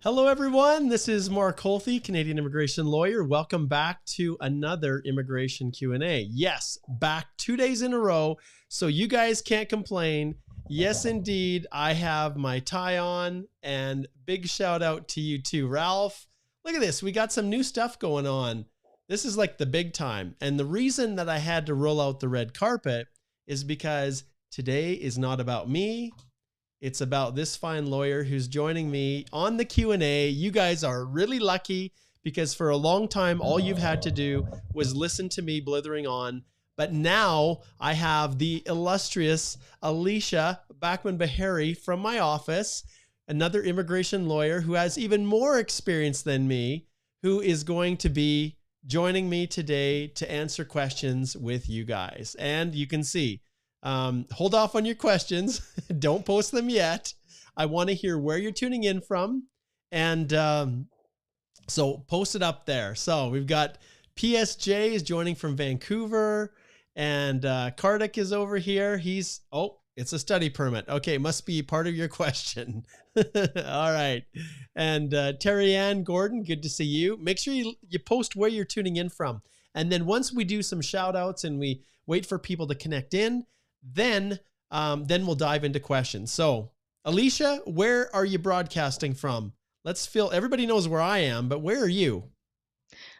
Hello, everyone. This is Mark Holthe, Canadian immigration lawyer. Welcome back to another immigration Q&A. Yes, back 2 days in a row, so you guys can't complain. Yes, indeed, I have my tie on, and big shout out to you too, Ralph. Look at this. We got some new stuff going on. This is like the big time. And the reason that I had to roll out the red carpet is because today is not about me. It's about this fine lawyer who's joining me on the Q&A. You guys are really lucky because for a long time, all you've had to do was listen to me blithering on. But now I have the illustrious Alicia Backman-Beharry from my office, another immigration lawyer who has even more experience than me, who is going to be joining me today to answer questions with you guys. And you can see, hold off on your questions. Don't post them yet. I want to hear where you're tuning in from. And so post it up there. So we've got PSJ is joining from Vancouver, and Kartik is over here. It's a study permit. Okay, must be part of your question. All right. And Terry Ann Gordon, good to see you. Make sure you post where you're tuning in from. And then once we do some shout outs and we wait for people to connect in, then we'll dive into questions. So Alicia, where are you broadcasting from? Everybody knows where I am, but where are you?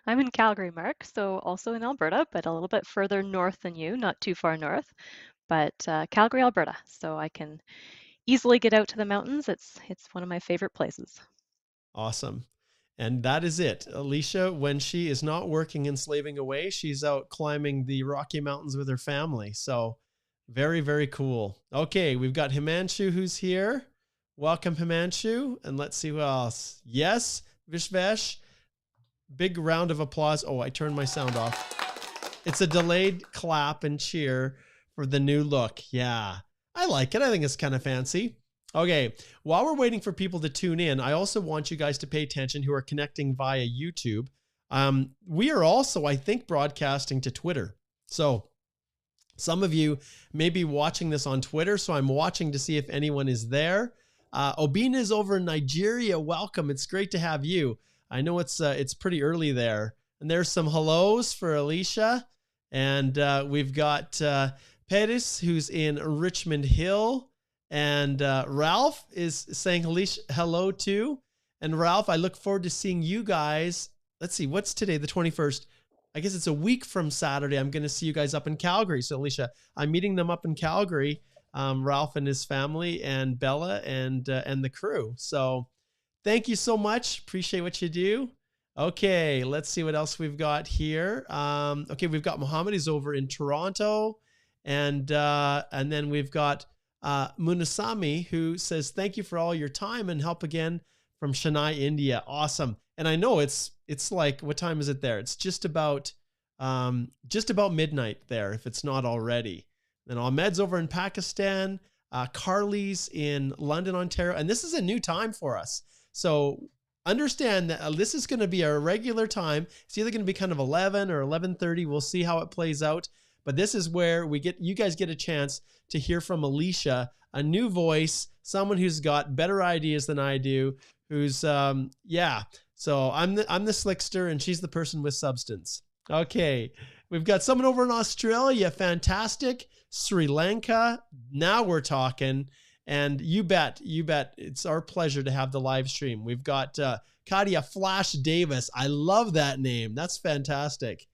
I'm in Calgary, Mark, so also in Alberta, but a little bit further north than you, not too far north, but Calgary, Alberta. So I can easily get out to the mountains. It's one of my favorite places. Awesome. And that is it. Alicia, when she is not working and slaving away, she's out climbing the Rocky Mountains with her family. So very, very cool. Okay, we've got Himanshu who's here. Welcome, Himanshu. And let's see who else. Yes, Vishvesh. Big round of applause. Oh, I turned my sound off. It's a delayed clap and cheer for the new look. Yeah, I like it. I think it's kind of fancy. Okay, while we're waiting for people to tune in, I also want you guys to pay attention who are connecting via YouTube. We are also, I think, broadcasting to Twitter. So some of you may be watching this on Twitter, so I'm watching to see if anyone is there. Obina is over in Nigeria. Welcome. It's great to have you. I know it's pretty early there. And there's some hellos for Alicia. And we've got Pettis, who's in Richmond Hill. And Ralph is saying Alicia, hello too. And Ralph, I look forward to seeing you guys. Let's see, what's today, the 21st? I guess it's a week from Saturday. I'm going to see you guys up in Calgary. So Alicia, I'm meeting them up in Calgary, Ralph and his family and Bella and the crew. So thank you so much. Appreciate what you do. Okay, let's see what else we've got here. Okay, we've got Mohammed is over in Toronto. And then we've got Munasami, who says, thank you for all your time and help again from Chennai, India. Awesome. And I know it's like, what time is it there? It's just about midnight there, if it's not already. Then Ahmed's over in Pakistan. Carly's in London, Ontario. And this is a new time for us. So understand that this is going to be a regular time. It's either going to be kind of 11 or 11:30. We'll see how it plays out. But this is where you guys get a chance to hear from Alicia, a new voice, someone who's got better ideas than I do, who's, So I'm the slickster and she's the person with substance. Okay. We've got someone over in Australia. Fantastic. Sri Lanka. Now we're talking. And you bet it's our pleasure to have the live stream. We've got Katia Flash Davis. I love that name. That's fantastic.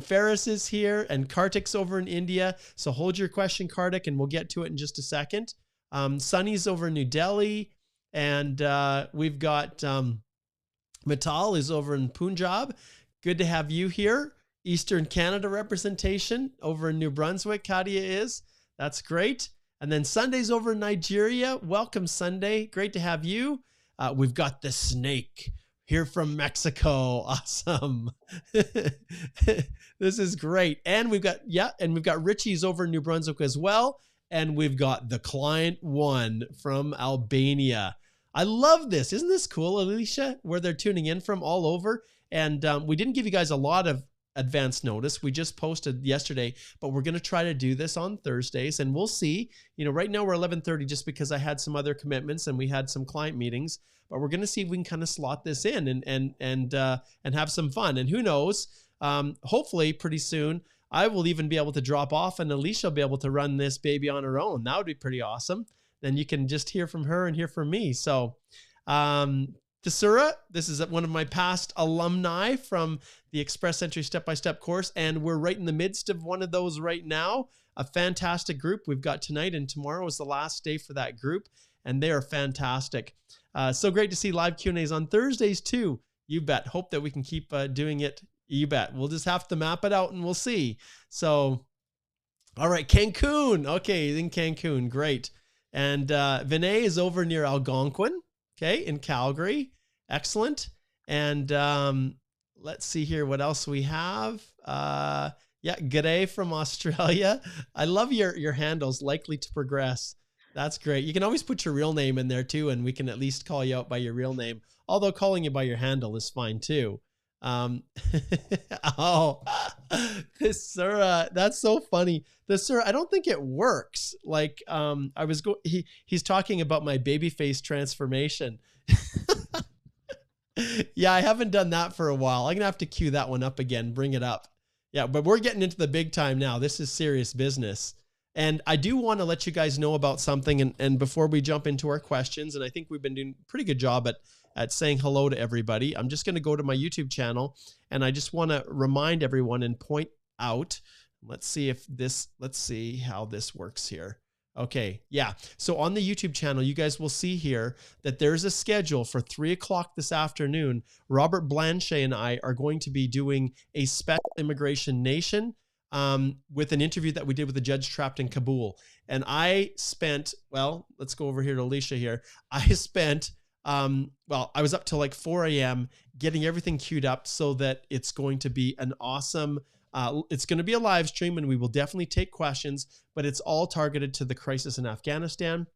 Ferris is here and Kartik's over in India. So hold your question, Kartik, and we'll get to it in just a second. Sunny's over in New Delhi. And we've got Matal is over in Punjab. Good to have you here. Eastern Canada representation over in New Brunswick. Katia is. That's great. And then Sunday's over in Nigeria. Welcome, Sunday. Great to have you. We've got the snake here from Mexico. Awesome. This is great. And we've got Richie's over in New Brunswick as well. And we've got the client one from Albania. I love this. Isn't this cool, Alicia, where they're tuning in from all over? And we didn't give you guys a lot of advance notice. We just posted yesterday, but we're going to try to do this on Thursdays, and we'll see. Right now we're 11:30 just because I had some other commitments and we had some client meetings, but we're going to see if we can kind of slot this in and have some fun. And who knows, hopefully pretty soon I will even be able to drop off and Alicia will be able to run this baby on her own. That would be pretty awesome. Then you can just hear from her and hear from me. So, Desura, this is one of my past alumni from the Express Entry Step-by-Step course, and we're right in the midst of one of those right now. A fantastic group we've got tonight, and tomorrow is the last day for that group, and they are fantastic. So great to see live Q&As on Thursdays too. You bet. Hope that we can keep doing it. You bet. We'll just have to map it out and we'll see. So, all right, Cancun. Okay, in Cancun. Great. And Vinay is over near Algonquin. Okay, in Calgary. Excellent. And let's see here what else we have. Yeah, G'day from Australia. I love your handles, likely to progress. That's great. You can always put your real name in there too, and we can at least call you out by your real name. Although calling you by your handle is fine too. Oh, this sir, that's so funny. This sir, I don't think it works. Like, he's talking about my baby face transformation. Yeah, I haven't done that for a while. I'm gonna have to cue that one up again, bring it up. Yeah, but we're getting into the big time now. This is serious business. And I do want to let you guys know about something. And before we jump into our questions, and I think we've been doing a pretty good job at saying hello to everybody, I'm just going to go to my YouTube channel, and I just want to remind everyone and point out, let's see how this works here. Okay. Yeah. So on the YouTube channel, you guys will see here that there's a schedule for 3:00 this afternoon. Robert Blanchet and I are going to be doing a special Immigration Nation with an interview that we did with a judge trapped in Kabul. And I spent, well, let's go over here to Alicia here. I spent, I was up till like 4 a.m. getting everything queued up so that it's going to be an awesome, it's going to be a live stream, and we will definitely take questions, but it's all targeted to the crisis in Afghanistan.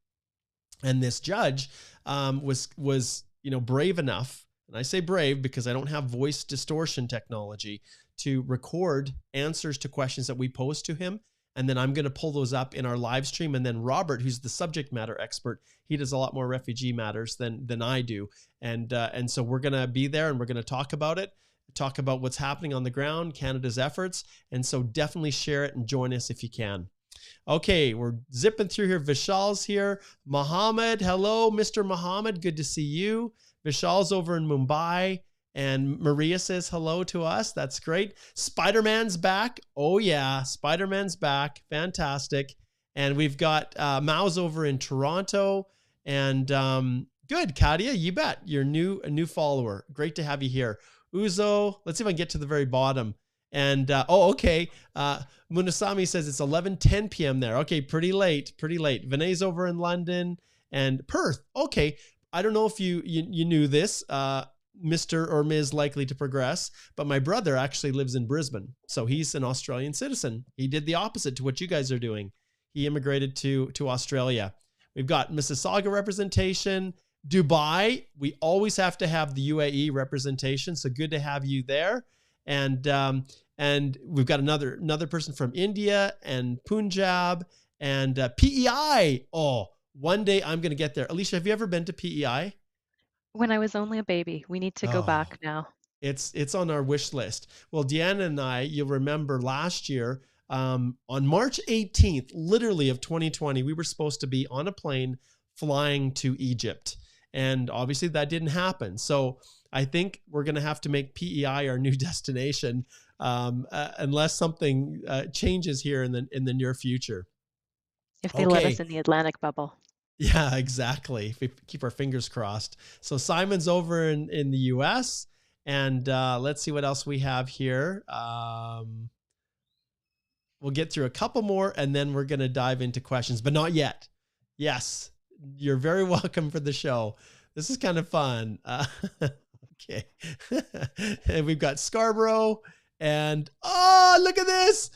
And this judge was brave enough, and I say brave because I don't have voice distortion technology, to record answers to questions that we pose to him. And then I'm going to pull those up in our live stream. And then Robert, who's the subject matter expert, he does a lot more refugee matters than I do. And so we're going to be there, and we're going to talk about it, talk about what's happening on the ground, Canada's efforts. And so definitely share it and join us if you can. Okay, we're zipping through here. Vishal's here. Mohammed, hello, Mr. Mohammed. Good to see you. Vishal's over in Mumbai. And Maria says hello to us. That's great. Spider-Man's back. Oh yeah, Spider-Man's back. Fantastic. And we've got Mao's over in Toronto. And good, Katia, you bet. You're a new follower. Great to have you here. Uzo, let's see if I can get to the very bottom. And okay. Munasami says it's 11:10 p.m. there. Okay, pretty late. Vinay's over in London and Perth. Okay, I don't know if you knew this. Mr. or Ms. likely to progress, but my brother actually lives in Brisbane. So he's an Australian citizen. He did the opposite to what you guys are doing. He immigrated to Australia. We've got Mississauga representation. Dubai, we always have to have the UAE representation. So good to have you there. And we've got another person from India and Punjab and PEI. Oh, one day I'm going to get there. Alicia, have you ever been to PEI? When I was only a baby. We need to go back now. It's on our wish list. Well, Deanna and I, you'll remember last year, on March 18th, literally of 2020, we were supposed to be on a plane flying to Egypt. And obviously that didn't happen. So I think we're going to have to make PEI our new destination unless something changes here in the near future. If they let us in the Atlantic bubble. Yeah, exactly. If we keep our fingers crossed. So Simon's over in the US, and let's see what else we have here. We'll get through a couple more, and then we're going to dive into questions, but not yet. Yes, you're very welcome for the show. This is kind of fun. Okay. And we've got Scarborough, and look at this.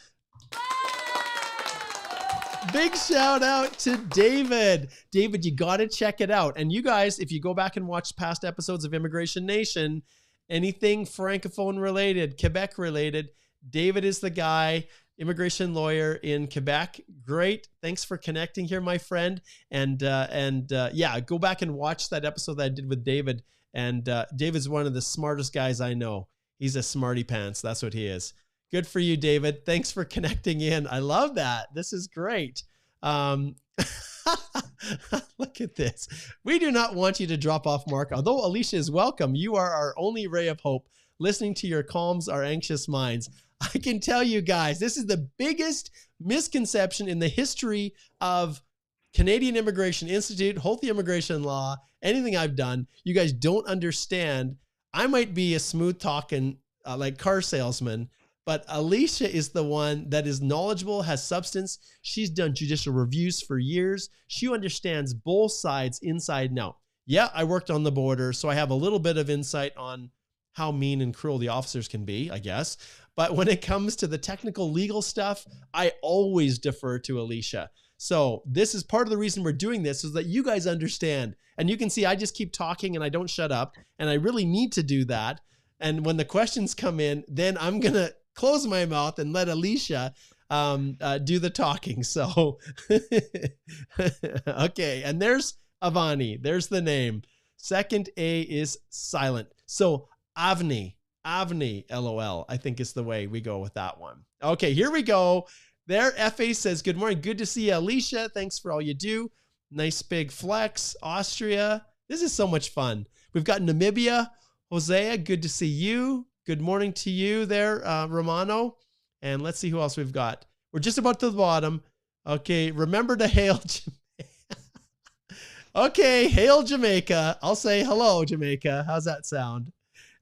Big shout out to David. David, you got to check it out. And you guys, if you go back and watch past episodes of Immigration Nation, anything Francophone related, Quebec related, David is the guy, immigration lawyer in Quebec. Great. Thanks for connecting here, my friend. And yeah, go back and watch that episode that I did with David. And David's one of the smartest guys I know. He's a smarty pants. That's what he is. Good for you, David. Thanks for connecting in. I love that. This is great. Look at this. We do not want you to drop off, Mark. Although Alicia is welcome, you are our only ray of hope. Listening to your calms our anxious minds. I can tell you guys, this is the biggest misconception in the history of Canadian Immigration Institute, Healthy Immigration Law, anything I've done. You guys don't understand. I might be a smooth talking like car salesman, but Alicia is the one that is knowledgeable, has substance. She's done judicial reviews for years. She understands both sides inside and out. Yeah, I worked on the border, so I have a little bit of insight on how mean and cruel the officers can be, I guess. But when it comes to the technical legal stuff, I always defer to Alicia. So this is part of the reason we're doing this, is that you guys understand. And you can see I just keep talking and I don't shut up. And I really need to do that. And when the questions come in, then I'm going to close my mouth and let Alicia do the talking. So, okay. And there's Avani. There's the name. Second A is silent. So Avni, LOL, I think is the way we go with that one. Okay, here we go. There, FA says, good morning. Good to see you, Alicia. Thanks for all you do. Nice big flex. Austria. This is so much fun. We've got Namibia. Hosea, good to see you. Good morning to you there, Romano. And let's see who else we've got. We're just about to the bottom. Okay, remember to hail Okay, hail Jamaica. I'll say hello, Jamaica. How's that sound?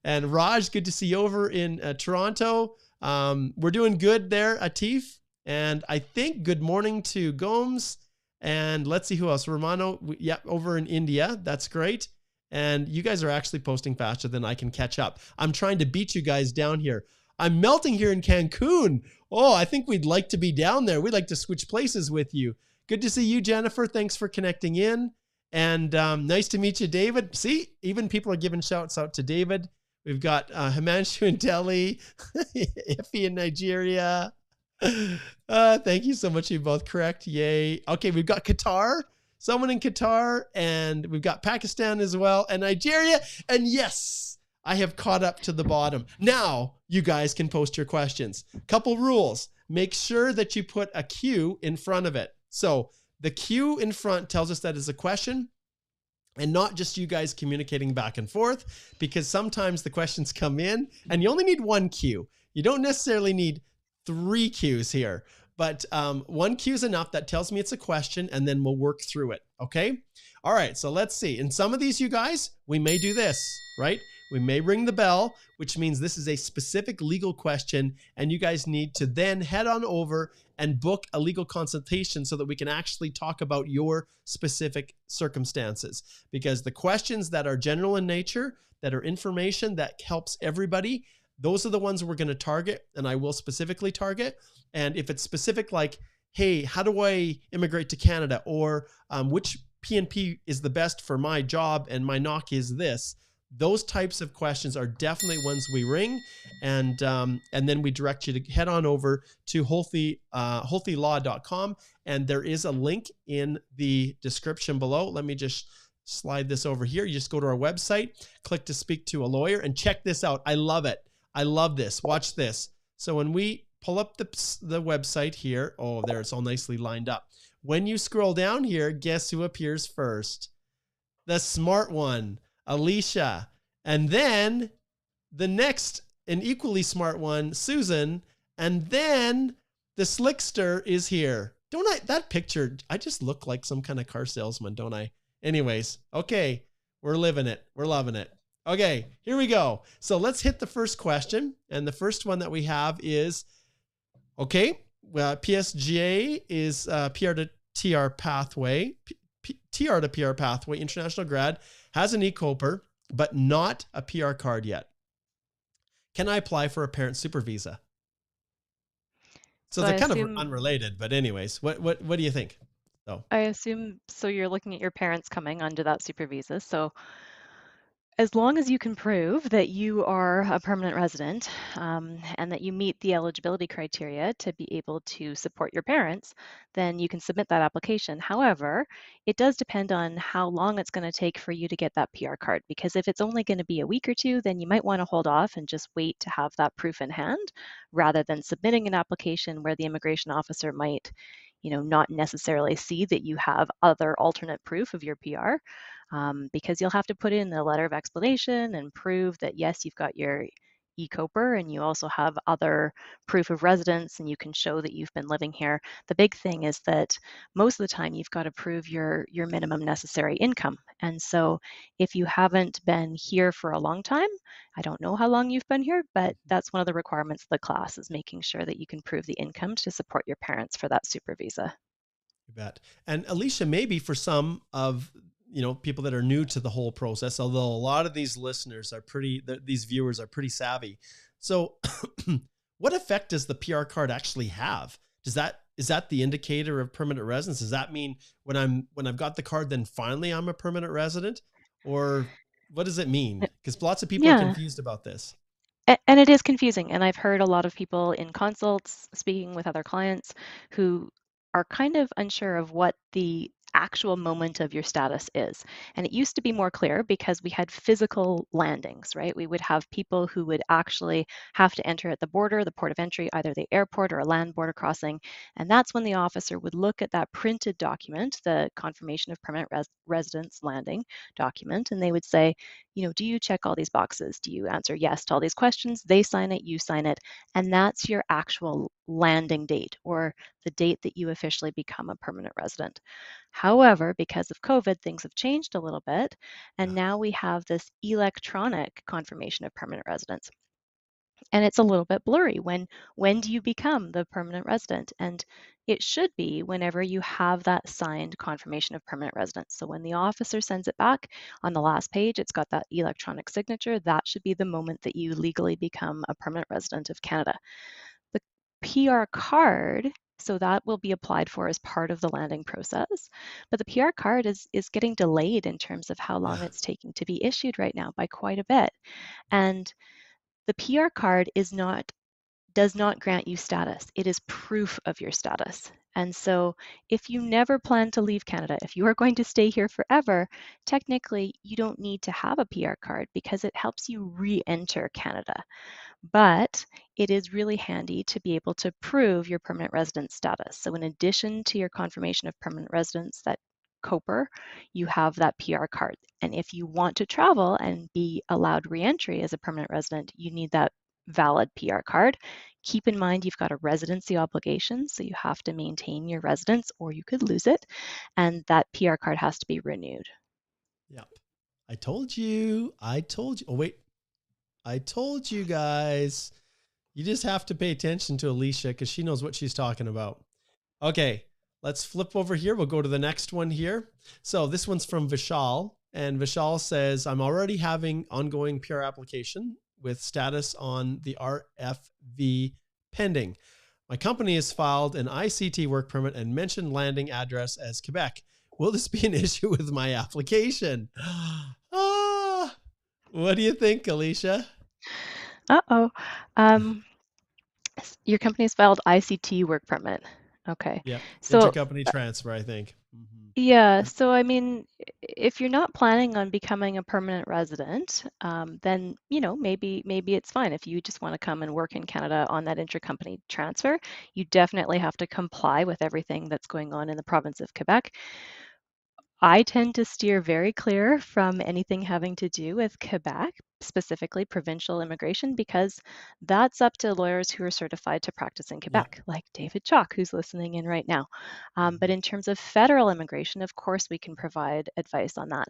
And Raj, good to see you over in Toronto. We're doing good there, Atif. And I think good morning to Gomes. And let's see who else. Romano, yeah, over in India. That's great. And you guys are actually posting faster than I can catch up. I'm trying to beat you guys down here. I'm melting here in Cancun. Oh, I think we'd like to be down there. We'd like to switch places with you. Good to see you, Jennifer. Thanks for connecting in. And nice to meet you, David. See, even people are giving shouts out to David. We've got Himanshu in Delhi, Iffy in Nigeria. Thank you so much. You both correct. Yay. Okay, we've got Qatar, someone in Qatar, and we've got Pakistan as well, and Nigeria. And yes, I have caught up to the bottom. Now you guys can post your questions. Couple rules. Make sure that you put a Q in front of it. So the Q in front tells us that is a question, and not just you guys communicating back and forth, because sometimes the questions come in and you only need one Q. You don't necessarily need 3 Qs here, but 1 Q is enough. That tells me it's a question, and then we'll work through it. Okay. All right. So let's see. In some of these, you guys, we may do this, right? We may ring the bell, which means this is a specific legal question, and you guys need to then head on over and book a legal consultation so that we can actually talk about your specific circumstances. Because the questions that are general in nature, that are information that helps everybody, those are the ones we're going to target, and I will specifically target. And if it's specific, like, hey, how do I immigrate to Canada? Or which PNP is the best for my job and my knock is this? Those types of questions are definitely ones we ring, and then we direct you to head on over to healthylaw.com, and there is a link in the description below. Let me just slide this over here. You just go to our website, click to speak to a lawyer, and check this out. I love it. I love this. Watch this. So when we pull up the website here, oh, there, it's all nicely lined up. When you scroll down here, guess who appears first? The smart one, Alicia. And then the next, an equally smart one, Susan. And then the slickster is here. Don't I, that picture, I just look like some kind of car salesman, don't I? Anyways, okay, we're living it. We're loving it. Okay, here we go. So let's hit the first question. And the first one that we have is, okay, PSGA is PR to TR pathway, TR to PR pathway, international grad, has an e-coper, but not a PR card yet. Can I apply for a parent super visa? So they're kind of unrelated, but anyways, what do you think? So I assume, so you're looking at your parents coming onto that super visa. So as long as you can prove that you are a permanent resident and that you meet the eligibility criteria to be able to support your parents, then you can submit that application. However, it does depend on how long it's going to take for you to get that PR card, because if it's only going to be a week or two, then you might want to hold off and just wait to have that proof in hand rather than submitting an application where the immigration officer might, not necessarily see that you have other alternate proof of your PR, because you'll have to put in a letter of explanation and prove that, yes, you've got your e-coper and you also have other proof of residence and you can show that you've been living here. The big thing is that most of the time you've got to prove your minimum necessary income. And so if you haven't been here for a long time, I don't know how long you've been here, but that's one of the requirements of the class, is making sure that you can prove the income to support your parents for that super visa. You bet. And Alicia, maybe for some of people that are new to the whole process, although a lot of these listeners are these viewers are pretty savvy. So what effect does the PR card actually have? Is that the indicator of permanent residence? Does that mean when I've got the card, then finally I'm a permanent resident? Or what does it mean? Because lots of people are Yeah. confused about this. And it is confusing. And I've heard a lot of people in consults speaking with other clients who are kind of unsure of what the actual moment of your status is. And it used to be more clear because we had physical landings, right? We would have people who would actually have to enter at the border, the port of entry, either the airport or a land border crossing. And that's when the officer would look at that printed document, the confirmation of permanent residence landing document, and they would say, do you check all these boxes? Do you answer yes to all these questions? They sign it, you sign it, and that's your actual landing date, or the date that you officially become a permanent resident. However, because of COVID, things have changed a little bit, and Yeah. now we have this electronic confirmation of permanent residence. And it's a little bit blurry. When do you become the permanent resident? And it should be whenever you have that signed confirmation of permanent residence. So when the officer sends it back on the last page, it's got that electronic signature. That should be the moment that you legally become a permanent resident of Canada. The PR card, so that will be applied for as part of the landing process. But the PR card is getting delayed in terms of how long Yeah. it's taking to be issued right now by quite a bit. And the PR card does not grant you status. It is proof of your status. And so if you never plan to leave Canada, if you are going to stay here forever, technically you don't need to have a PR card because it helps you re-enter Canada. But it is really handy to be able to prove your permanent resident status. So in addition to your confirmation of permanent residence, that COPR, you have that PR card. And if you want to travel and be allowed re-entry as a permanent resident, you need that valid PR card. Keep in mind you've got a residency obligation, so you have to maintain your residence or you could lose it, and that PR card has to be renewed. Yep. I told you. Oh, wait. I told you guys. You just have to pay attention to Alicia because she knows what she's talking about. Okay, let's flip over here. We'll go to the next one here. So this one's from Vishal. And Vishal says, I'm already having ongoing PR application with status on the RFV pending. My company has filed an ICT work permit and mentioned landing address as Quebec. Will this be an issue with my application? What do you think, Alicia? Uh-oh. Your company's filed ICT work permit. Okay. Yep. So Intercompany transfer, I think. Mm-hmm. yeah, so I mean, if you're not planning on becoming a permanent resident, then maybe it's fine. If you just want to come and work in Canada on that intercompany transfer, you definitely have to comply with everything that's going on in the province of Quebec. I tend to steer very clear from anything having to do with Quebec, specifically provincial immigration, because that's up to lawyers who are certified to practice in Yep. Quebec, like David Chalk, who's listening in right now. But Mm-hmm. in terms of federal immigration, of course, we can provide advice on that.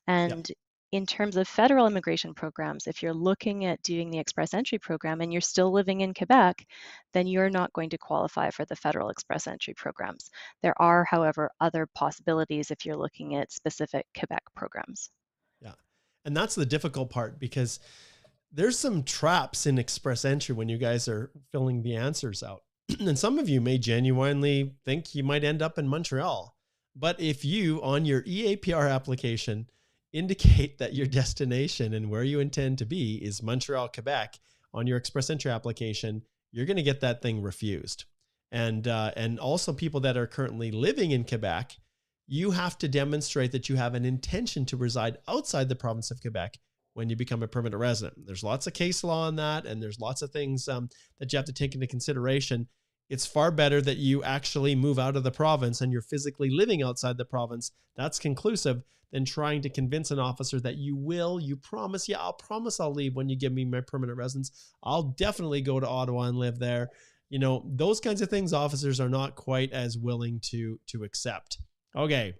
Yep. And in terms of federal immigration programs, if you're looking at doing the express entry program and you're still living in Quebec, then you're not going to qualify for the federal express entry programs. There are, however, other possibilities if you're looking at specific Quebec programs. Yeah. And that's the difficult part because there's some traps in express entry when you guys are filling the answers out. And some of you may genuinely think you might end up in Montreal. But if you, on your EAPR application, indicate that your destination and where you intend to be is Montreal, Quebec on your express entry application, you're going to get that thing refused. And also people that are currently living in Quebec, you have to demonstrate that you have an intention to reside outside the province of Quebec when you become a permanent resident. There's lots of case law on that, and there's lots of things that you have to take into consideration. It's far better that you actually move out of the province and you're physically living outside the province. That's conclusive than trying to convince an officer that you promise, yeah, I'll promise I'll leave when you give me my permanent residence. I'll definitely go to Ottawa and live there. You know, those kinds of things officers are not quite as willing to accept. Okay.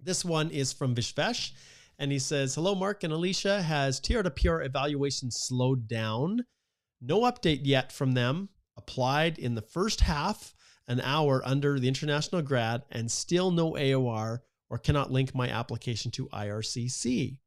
This one is from Vishvesh, and he says, hello, Mark and Alicia. Has TR to PR evaluation slowed down? No update yet from them. Applied in the first half an hour under the international grad and still no AOR or cannot link my application to IRCC.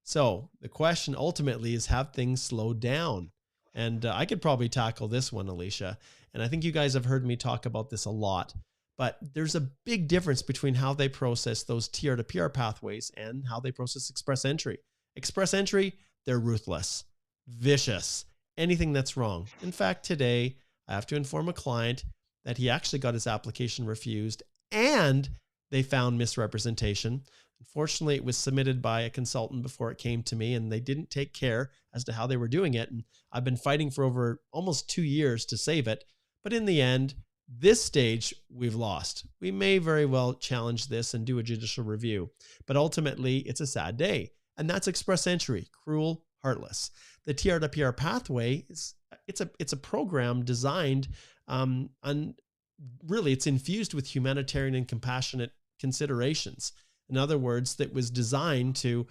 So the question ultimately is, have things slowed down? And I could probably tackle this one, Alicia. And I think you guys have heard me talk about this a lot. But there's a big difference between how they process those TR to PR pathways and how they process express entry. Express entry, they're ruthless, vicious, anything that's wrong. In fact, today, I have to inform a client that he actually got his application refused and they found misrepresentation. Unfortunately, it was submitted by a consultant before it came to me, and they didn't take care as to how they were doing it. And I've been fighting for over almost 2 years to save it. But in the end, this stage, we've lost. We may very well challenge this and do a judicial review, but ultimately it's a sad day. And that's express entry, cruel, heartless. The TR to PR pathway it's a program designed and really it's infused with humanitarian and compassionate considerations. In other words, that was designed to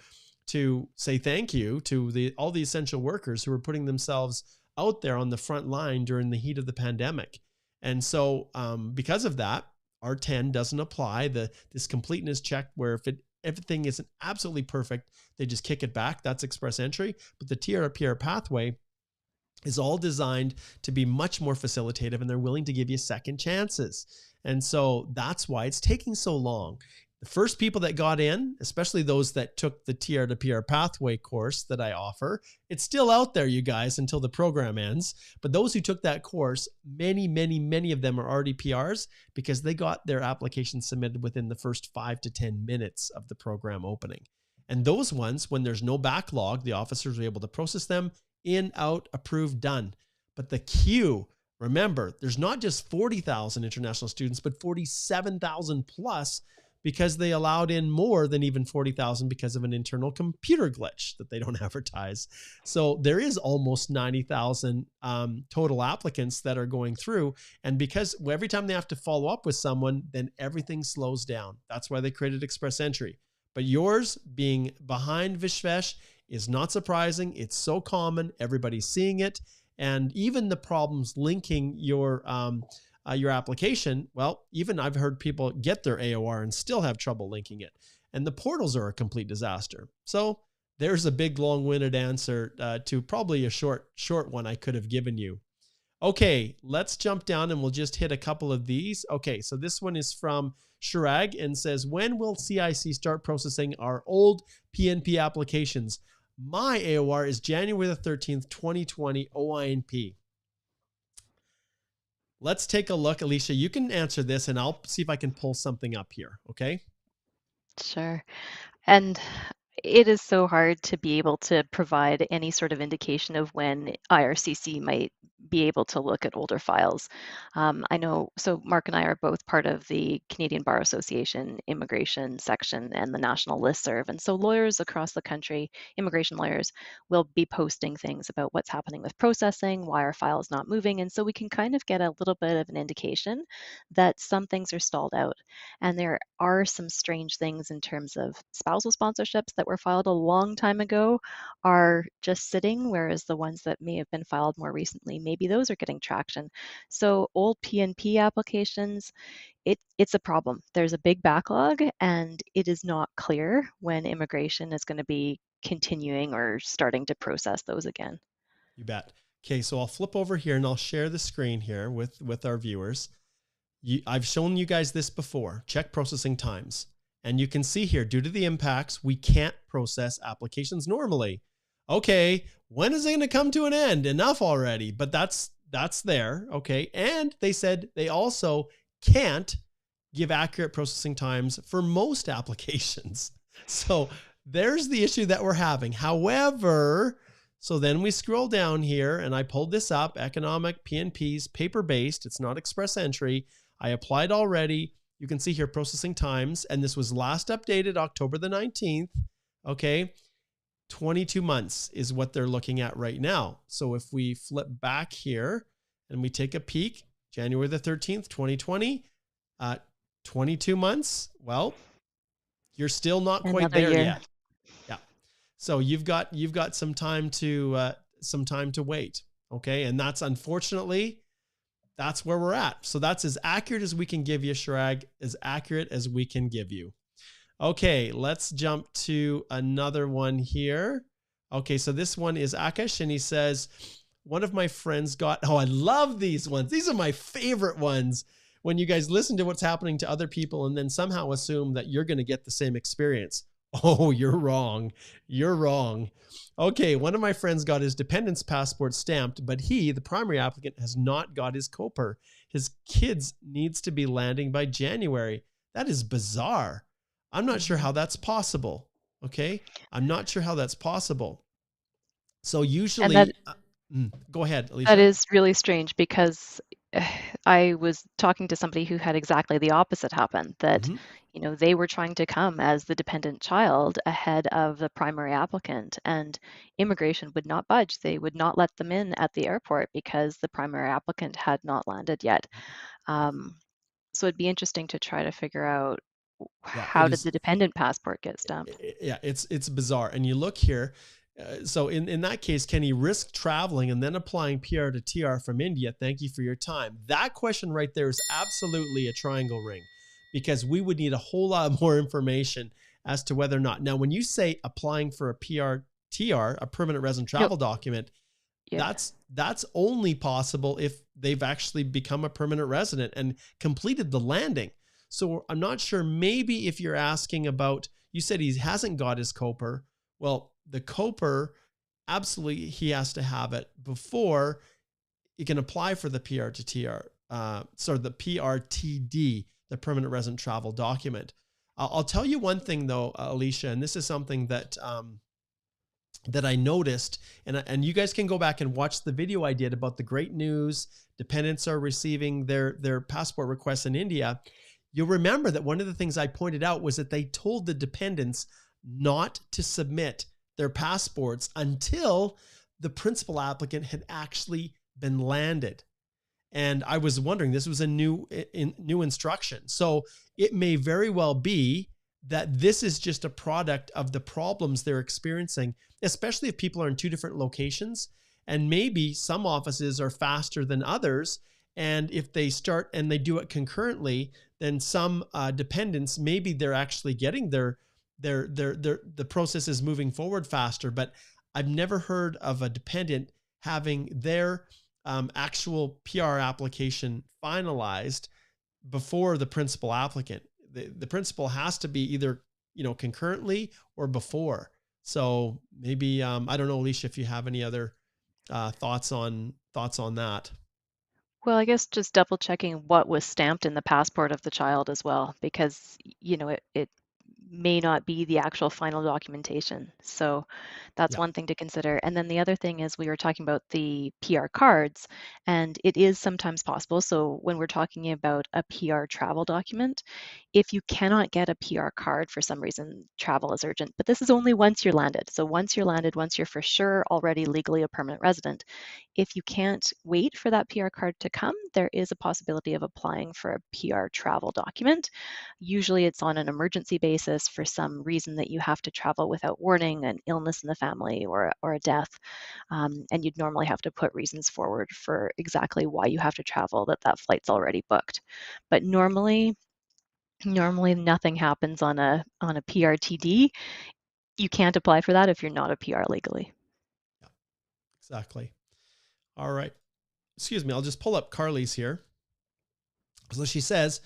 say thank you to all the essential workers who were putting themselves out there on the front line during the heat of the pandemic. And so because of that, R10 doesn't apply. This completeness check where if everything isn't absolutely perfect, they just kick it back. That's express entry. But the TR to PR pathway is all designed to be much more facilitative, and they're willing to give you second chances. And so that's why it's taking so long. The first people that got in, especially those that took the TR to PR pathway course that I offer, it's still out there, you guys, until the program ends. But those who took that course, many of them are already PRs because they got their application submitted within the first 5 to 10 minutes of the program opening. And those ones, when there's no backlog, the officers are able to process them in, out, approved, done. But the queue, remember, there's not just 40,000 international students, but 47,000 plus because they allowed in more than even 40,000 because of an internal computer glitch that they don't advertise. So there is almost 90,000 total applicants that are going through. And because every time they have to follow up with someone, then everything slows down. That's why they created express entry. But yours being behind Vishvesh is not surprising. It's so common. Everybody's seeing it. And even the problems linking your application, well, even I've heard people get their AOR and still have trouble linking it. And the portals are a complete disaster. So there's a big long-winded answer to probably a short one I could have given you. Okay, let's jump down and we'll just hit a couple of these. Okay, so this one is from Shirag and says, when will CIC start processing our old PNP applications? My AOR is January the 13th, 2020 OINP. Let's take a look. Alicia, you can answer this and I'll see if I can pull something up here. Okay. Sure. And it is so hard to be able to provide any sort of indication of when IRCC might be able to look at older files. I know, so Mark and I are both part of the Canadian Bar Association immigration section and the national listserv. And so lawyers across the country, immigration lawyers, will be posting things about what's happening with processing, why our file is not moving. And so we can kind of get a little bit of an indication that some things are stalled out. And there are some strange things in terms of spousal sponsorships that were filed a long time ago are just sitting, whereas the ones that may have been filed more recently, maybe those are getting traction. So old PNP applications, it's a problem. There's a big backlog and it is not clear when immigration is going to be continuing or starting to process those again. You bet. Okay, so I'll flip over here and I'll share the screen here with our viewers. I've shown you guys this before. Check processing times. And you can see here, due to the impacts, we can't process applications normally. Okay, when is it going to come to an end? Enough already. But that's there. Okay. And they said they also can't give accurate processing times for most applications. So there's the issue that we're having. However, so then we scroll down here and I pulled this up, economic PNPs, paper-based. It's not express entry. I applied already. You can see here processing times, and this was last updated October the 19th. Okay. 22 months is what they're looking at right now. So if we flip back here and we take a peek, January the 13th, 2020, 22 months. Well, you're still not quite Another there year. yet. Yeah. So you've got some time to wait. Okay. And that's, unfortunately, that's where we're at. So that's as accurate as we can give you, Shrag, as accurate as we can give you. Okay, let's jump to another one here. Okay, so this one is Akash, and he says, one of my friends got, oh, I love these ones. These are my favorite ones. When you guys listen to what's happening to other people and then somehow assume that you're going to get the same experience. Oh, you're wrong. You're wrong. Okay, one of my friends got his dependent's passport stamped, but he, the primary applicant, has not got his COPR. His kids needs to be landing by January. That is bizarre. I'm not sure how that's possible. Okay, I'm not sure how that's possible. So usually, go ahead, Alicia. That is really strange because I was talking to somebody who had exactly the opposite happen, that they were trying to come as the dependent child ahead of the primary applicant, and immigration would not budge. They would not let them in at the airport because the primary applicant had not landed yet. So it'd be interesting to try to figure out how did the dependent passport get stamped. Yeah, it's bizarre. And you look here. So in that case, can he risk traveling and then applying PR to TR from India? Thank you for your time. That question right there is absolutely a triangle ring, because we would need a whole lot more information as to whether or not. Now, when you say applying for a PR TR, a permanent resident travel document, that's only possible if they've actually become a permanent resident and completed the landing. So I'm not sure, maybe if you're asking about, you said he hasn't got his COPR. Well, the COPR, absolutely, he has to have it before he can apply for the PR to TR, the PRTD, the permanent resident travel document. I'll tell you one thing though, Alicia, and this is something that that I noticed, and you guys can go back and watch the video I did about the great news. Dependents are receiving their passport requests in India. You'll remember that one of the things I pointed out was that they told the dependents not to submit their passports until the principal applicant had actually been landed. And I was wondering, this was a new instruction. So it may very well be that this is just a product of the problems they're experiencing, especially if people are in two different locations. And maybe some offices are faster than others. And if they start and they do it concurrently, then some dependents, maybe they're actually getting the process is moving forward faster. But I've never heard of a dependent having their actual PR application finalized before the principal applicant. The principal has to be either, concurrently or before. So maybe, I don't know, Alicia, if you have any other thoughts on that. Well, I guess just double checking what was stamped in the passport of the child as well, because it may not be the actual final documentation. So that's one thing to consider. And then the other thing is, we were talking about the PR cards, and it is sometimes possible. So when we're talking about a PR travel document, if you cannot get a PR card for some reason, travel is urgent, but this is only once you're landed. So once you're landed, once you're for sure already legally a permanent resident, if you can't wait for that PR card to come, there is a possibility of applying for a PR travel document. Usually it's on an emergency basis for some reason that you have to travel without warning, an illness in the family or a death. And you'd normally have to put reasons forward for exactly why you have to travel, that flight's already booked. But normally nothing happens on a PRTD. You can't apply for that if you're not a PR legally. Yeah, exactly. All right. Excuse me. I'll just pull up Carly's here. So she says,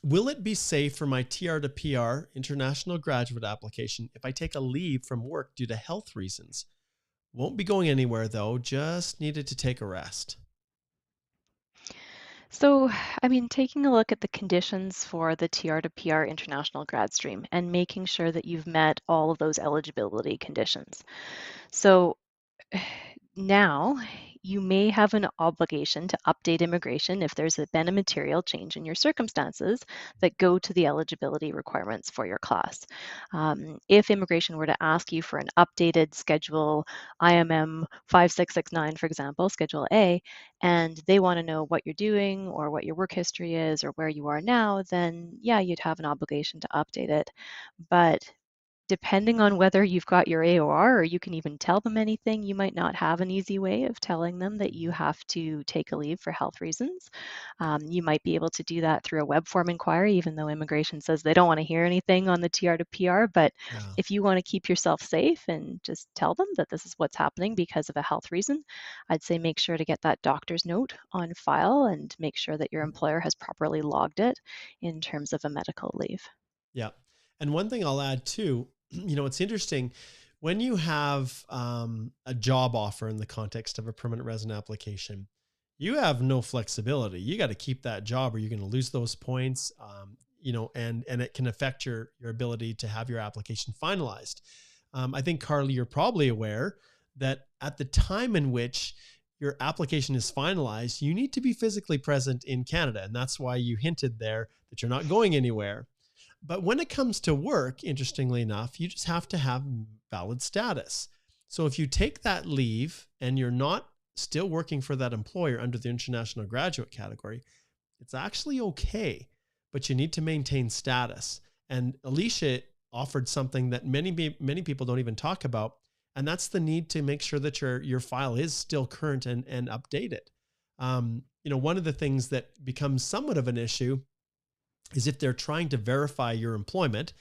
Will it be safe for my TR to PR international graduate application if I take a leave from work due to health reasons? Won't be going anywhere though, just needed to take a rest. So, I mean, taking a look at the conditions for the TR to PR international grad stream and making sure that you've met all of those eligibility conditions. So, now you may have an obligation to update immigration if there's been a material change in your circumstances that go to the eligibility requirements for your class. If immigration were to ask you for an updated schedule IMM 5669, for example, Schedule A, and they want to know what you're doing or what your work history is or where you are now, then yeah, you'd have an obligation to update it. But depending on whether you've got your AOR or you can even tell them anything, you might not have an easy way of telling them that you have to take a leave for health reasons. You might be able to do that through a web form inquiry, even though immigration says they don't want to hear anything on the TR to PR. But Yeah. if you want to keep yourself safe and just tell them that this is what's happening because of a health reason, I'd say make sure to get that doctor's note on file and make sure that your employer has properly logged it in terms of a medical leave. Yeah. And one thing I'll add too, it's interesting when you have a job offer in the context of a permanent resident application, you have no flexibility. You got to keep that job or you're going to lose those points, and it can affect your ability to have your application finalized. I think, Carly, you're probably aware that at the time in which your application is finalized, you need to be physically present in Canada. And that's why you hinted there that you're not going anywhere. But when it comes to work, interestingly enough, you just have to have valid status. So if you take that leave and you're not still working for that employer under the international graduate category, it's actually okay, but you need to maintain status. And Alicia offered something that many people don't even talk about, and that's the need to make sure that your file is still current and updated. One of the things that becomes somewhat of an issue is if they're trying to verify your employment,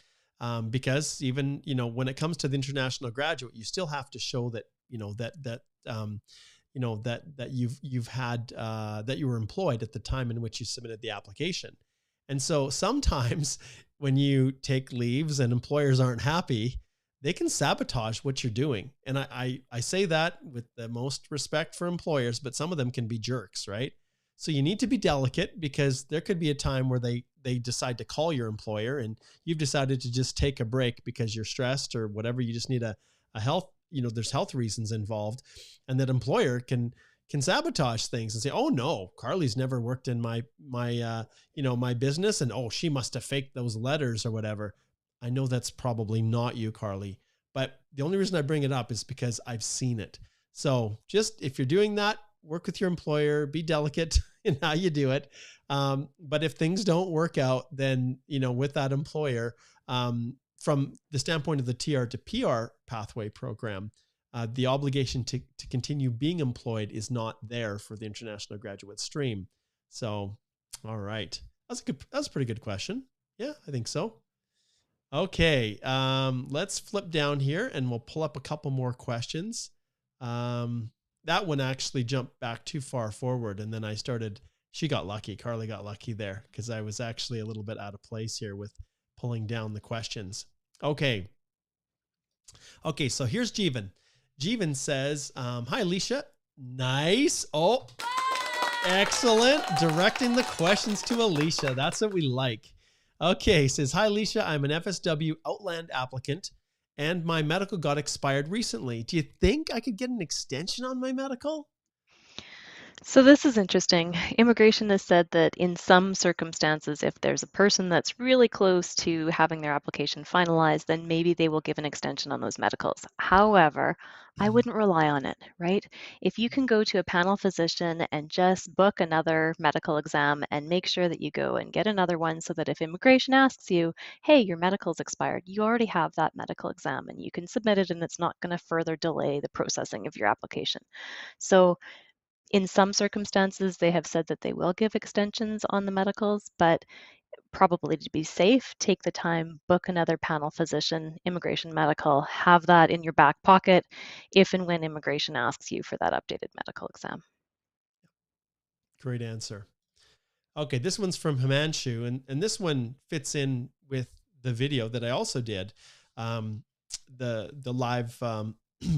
because even when it comes to the international graduate, you still have to show that you've had that you were employed at the time in which you submitted the application. And so sometimes when you take leaves and employers aren't happy, they can sabotage what you're doing. And I say that with the most respect for employers, but some of them can be jerks, right? So you need to be delicate because there could be a time where they decide to call your employer and you've decided to just take a break because you're stressed or whatever. You just need a health, there's health reasons involved, and that employer can sabotage things and say, oh no, Carly's never worked in my business. And oh, she must have faked those letters or whatever. I know that's probably not you, Carly, but the only reason I bring it up is because I've seen it. So just if you're doing that, work with your employer, be delicate in how you do it. But if things don't work out, then, with that employer, from the standpoint of the TR to PR pathway program, the obligation to continue being employed is not there for the international graduate stream. So, all right. That's a pretty good question. Yeah, I think so. Okay. Let's flip down here and we'll pull up a couple more questions. That one actually jumped back too far forward. And then she got lucky. Carly got lucky there because I was actually a little bit out of place here with pulling down the questions. Okay. So here's Jeevan. Jeevan says, hi, Alicia. Nice. Oh, excellent. Directing the questions to Alicia. That's what we like. Okay. Says, hi, Alicia. I'm an FSW Outland applicant and my medical got expired recently. Do you think I could get an extension on my medical? So this is interesting. Immigration has said that in some circumstances, if there's a person that's really close to having their application finalized, then maybe they will give an extension on those medicals. However, I wouldn't rely on it, right? If you can go to a panel physician and just book another medical exam and make sure that you go and get another one so that if immigration asks you, hey, your medical's expired, you already have that medical exam and you can submit it and it's not going to further delay the processing of your application. So in some circumstances, they have said that they will give extensions on the medicals, but probably to be safe, take the time, book another panel physician, immigration medical, have that in your back pocket if and when immigration asks you for that updated medical exam. Great answer. Okay, this one's from Himanshu, and this one fits in with the video that I also did, um, the live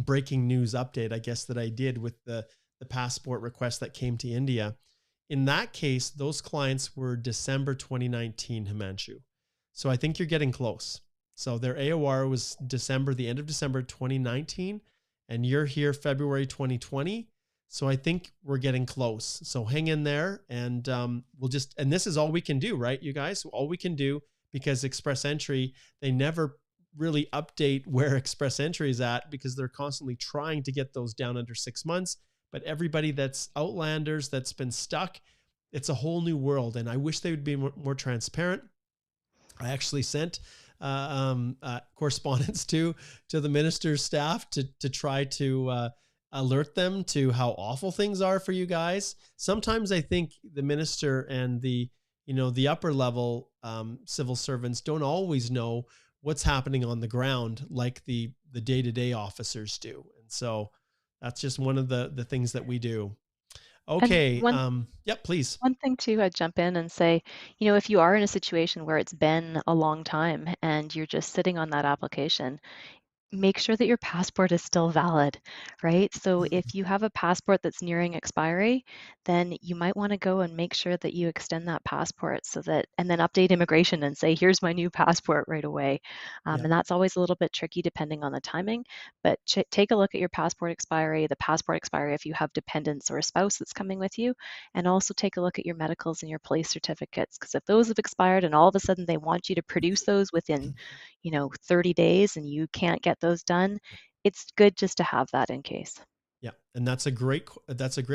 breaking news update, I guess, that I did with the passport request that came to India. In that case, those clients were December 2019, Himanshu. So I think you're getting close. So their AOR was December, the end of December 2019, and you're here February 2020. So I think we're getting close. So hang in there, and we'll just, and this is all we can do, right, you guys? All we can do, because Express Entry, they never really update where Express Entry is at because they're constantly trying to get those down under 6 months. But everybody that's Outlanders that's been stuck, it's a whole new world. And I wish they would be more transparent. I actually sent correspondence to the minister's staff to try to alert them to how awful things are for you guys. Sometimes I think the minister and the upper level civil servants don't always know what's happening on the ground like the day-to-day officers do. And so that's just one of the things that we do. And Okay. Yep, please. one thing too, I'd jump in and say, if you are in a situation where it's been a long time and you're just sitting on that application, make sure that your passport is still valid, right? So if you have a passport that's nearing expiry, then you might want to go and make sure that you extend that passport so that, and then update immigration and say, here's my new passport right away. Yeah. And that's always a little bit tricky depending on the timing, but take a look at your passport expiry, the passport expiry if you have dependents or a spouse that's coming with you, and also take a look at your medicals and your police certificates, because if those have expired and all of a sudden they want you to produce those within 30 days and you can't get those done, it's good just to have that in case. Yeah. And that's a great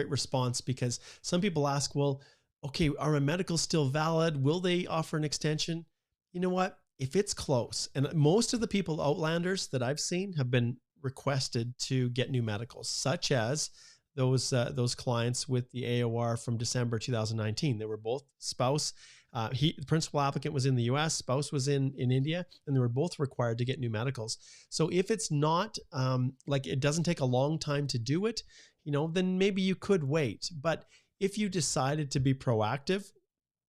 response, because some people ask, well, okay, are my medicals still valid? Will they offer an extension? You know what? If it's close, and most of the people, Outlanders that I've seen, have been requested to get new medicals, such as those clients with the AOR from December 2019. They were both spouse. The principal applicant was in the US, spouse was in India, and they were both required to get new medicals. So if it's not like it doesn't take a long time to do it, then maybe you could wait. But if you decided to be proactive,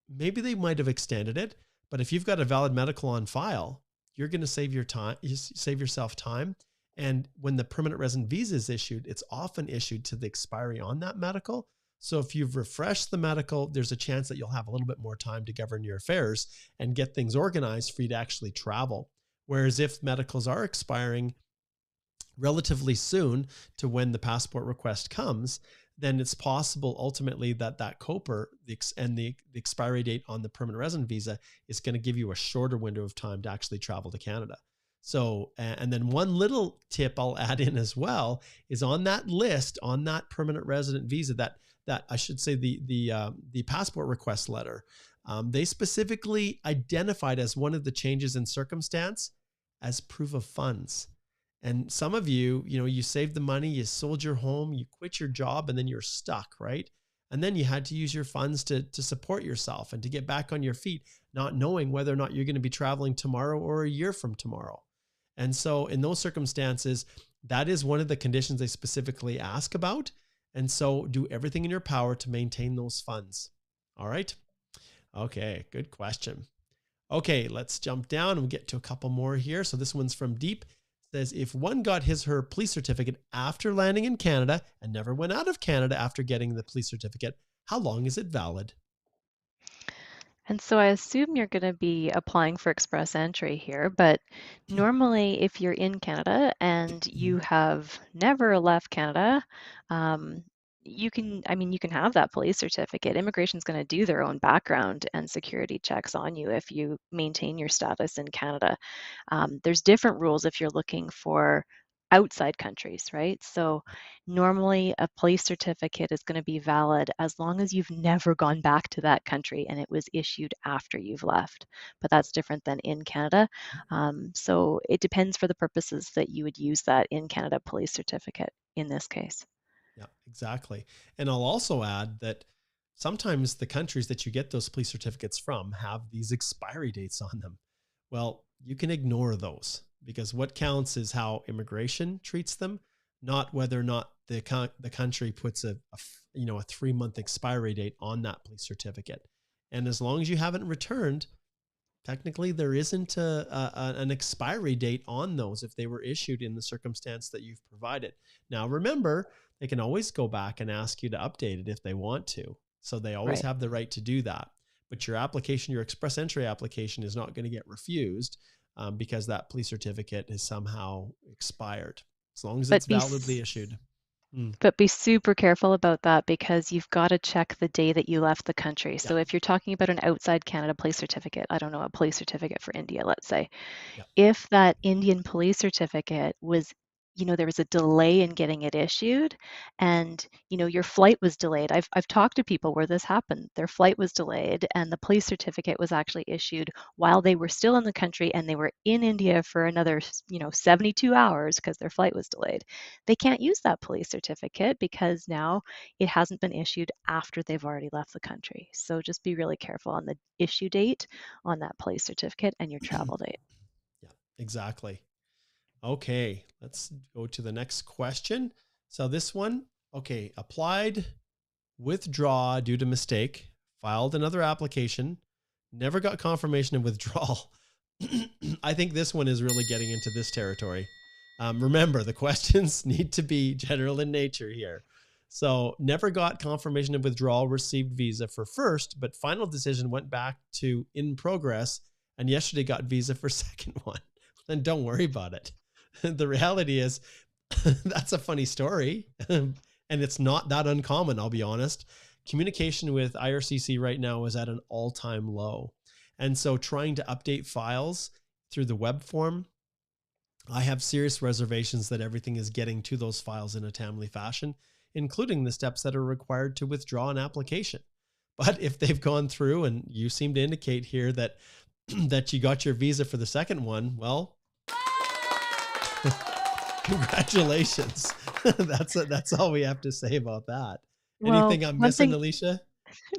maybe they might have extended it. But if you've got a valid medical on file, you're going to save yourself time. And when the permanent resident visa is issued, it's often issued to the expiry on that medical. So if you've refreshed the medical, there's a chance that you'll have a little bit more time to govern your affairs and get things organized for you to actually travel. Whereas if medicals are expiring relatively soon to when the passport request comes, then it's possible ultimately that COPR and the expiry date on the permanent resident visa is going to give you a shorter window of time to actually travel to Canada. So, and then one little tip I'll add in as well is on that list, on that permanent resident visa, that I should say the passport request letter, they specifically identified as one of the changes in circumstance as proof of funds. And some of you, you saved the money, you sold your home, you quit your job, and then you're stuck, right? And then you had to use your funds to support yourself and to get back on your feet, not knowing whether or not you're going to be traveling tomorrow or a year from tomorrow. And so in those circumstances, that is one of the conditions they specifically ask about. And so do everything in your power to maintain those funds. All right. Okay. Good question. Okay. Let's jump down and we'll get to a couple more here. So this one's from Deep. It says, if one got her police certificate after landing in Canada and never went out of Canada after getting the police certificate, how long is it valid? And so I assume you're going to be applying for express entry here, but normally if you're in Canada and you have never left Canada, you can have that police certificate. Immigration's going to do their own background and security checks on you if you maintain your status in Canada. There's different rules if you're looking for outside countries, right? So normally a police certificate is going to be valid as long as you've never gone back to that country and it was issued after you've left. But that's different than in Canada. So it depends for the purposes that you would use that in Canada police certificate in this case. Yeah, exactly. And I'll also add that sometimes the countries that you get those police certificates from have these expiry dates on them. Well, you can ignore those because what counts is how immigration treats them, not whether or not the country puts a 3-month expiry date on that police certificate. And as long as you haven't returned, technically there isn't an expiry date on those if they were issued in the circumstance that you've provided. Now, remember, they can always go back and ask you to update it if they want to. So they always Right. have the right to do that. But your application, your express entry application, is not going to get refused because that police certificate is somehow expired, as long as But it's validly issued. But be super careful about that, because you've got to check the day that you left the country. Yeah. So if you're talking about an outside Canada police certificate, I don't know, a police certificate for India, let's say, Yeah. if that Indian police certificate was, there was a delay in getting it issued, and, your flight was delayed. I've talked to people where this happened. Their flight was delayed and the police certificate was actually issued while they were still in the country, and they were in India for another, 72 hours because their flight was delayed. They can't use that police certificate because now it hasn't been issued after they've already left the country. So just be really careful on the issue date on that police certificate and your travel date. Yeah, exactly. Okay, let's go to the next question. So this one, okay, applied, withdraw due to mistake, filed another application, never got confirmation of withdrawal. I think this one is really getting into this territory. Remember, the questions need to be general in nature here. So never got confirmation of withdrawal, received visa for first, but final decision went back to in progress, and yesterday got visa for second one. Then don't worry about it. The reality is that's a funny story, and it's not that uncommon, I'll be honest. Communication with IRCC right now is at an all-time low. And so trying to update files through the web form, I have serious reservations that everything is getting to those files in a timely fashion, including the steps that are required to withdraw an application. But if they've gone through, and you seem to indicate here that that you got your visa for the second one, well, congratulations. That's all we have to say about that. Well, Anything I'm missing, Alicia?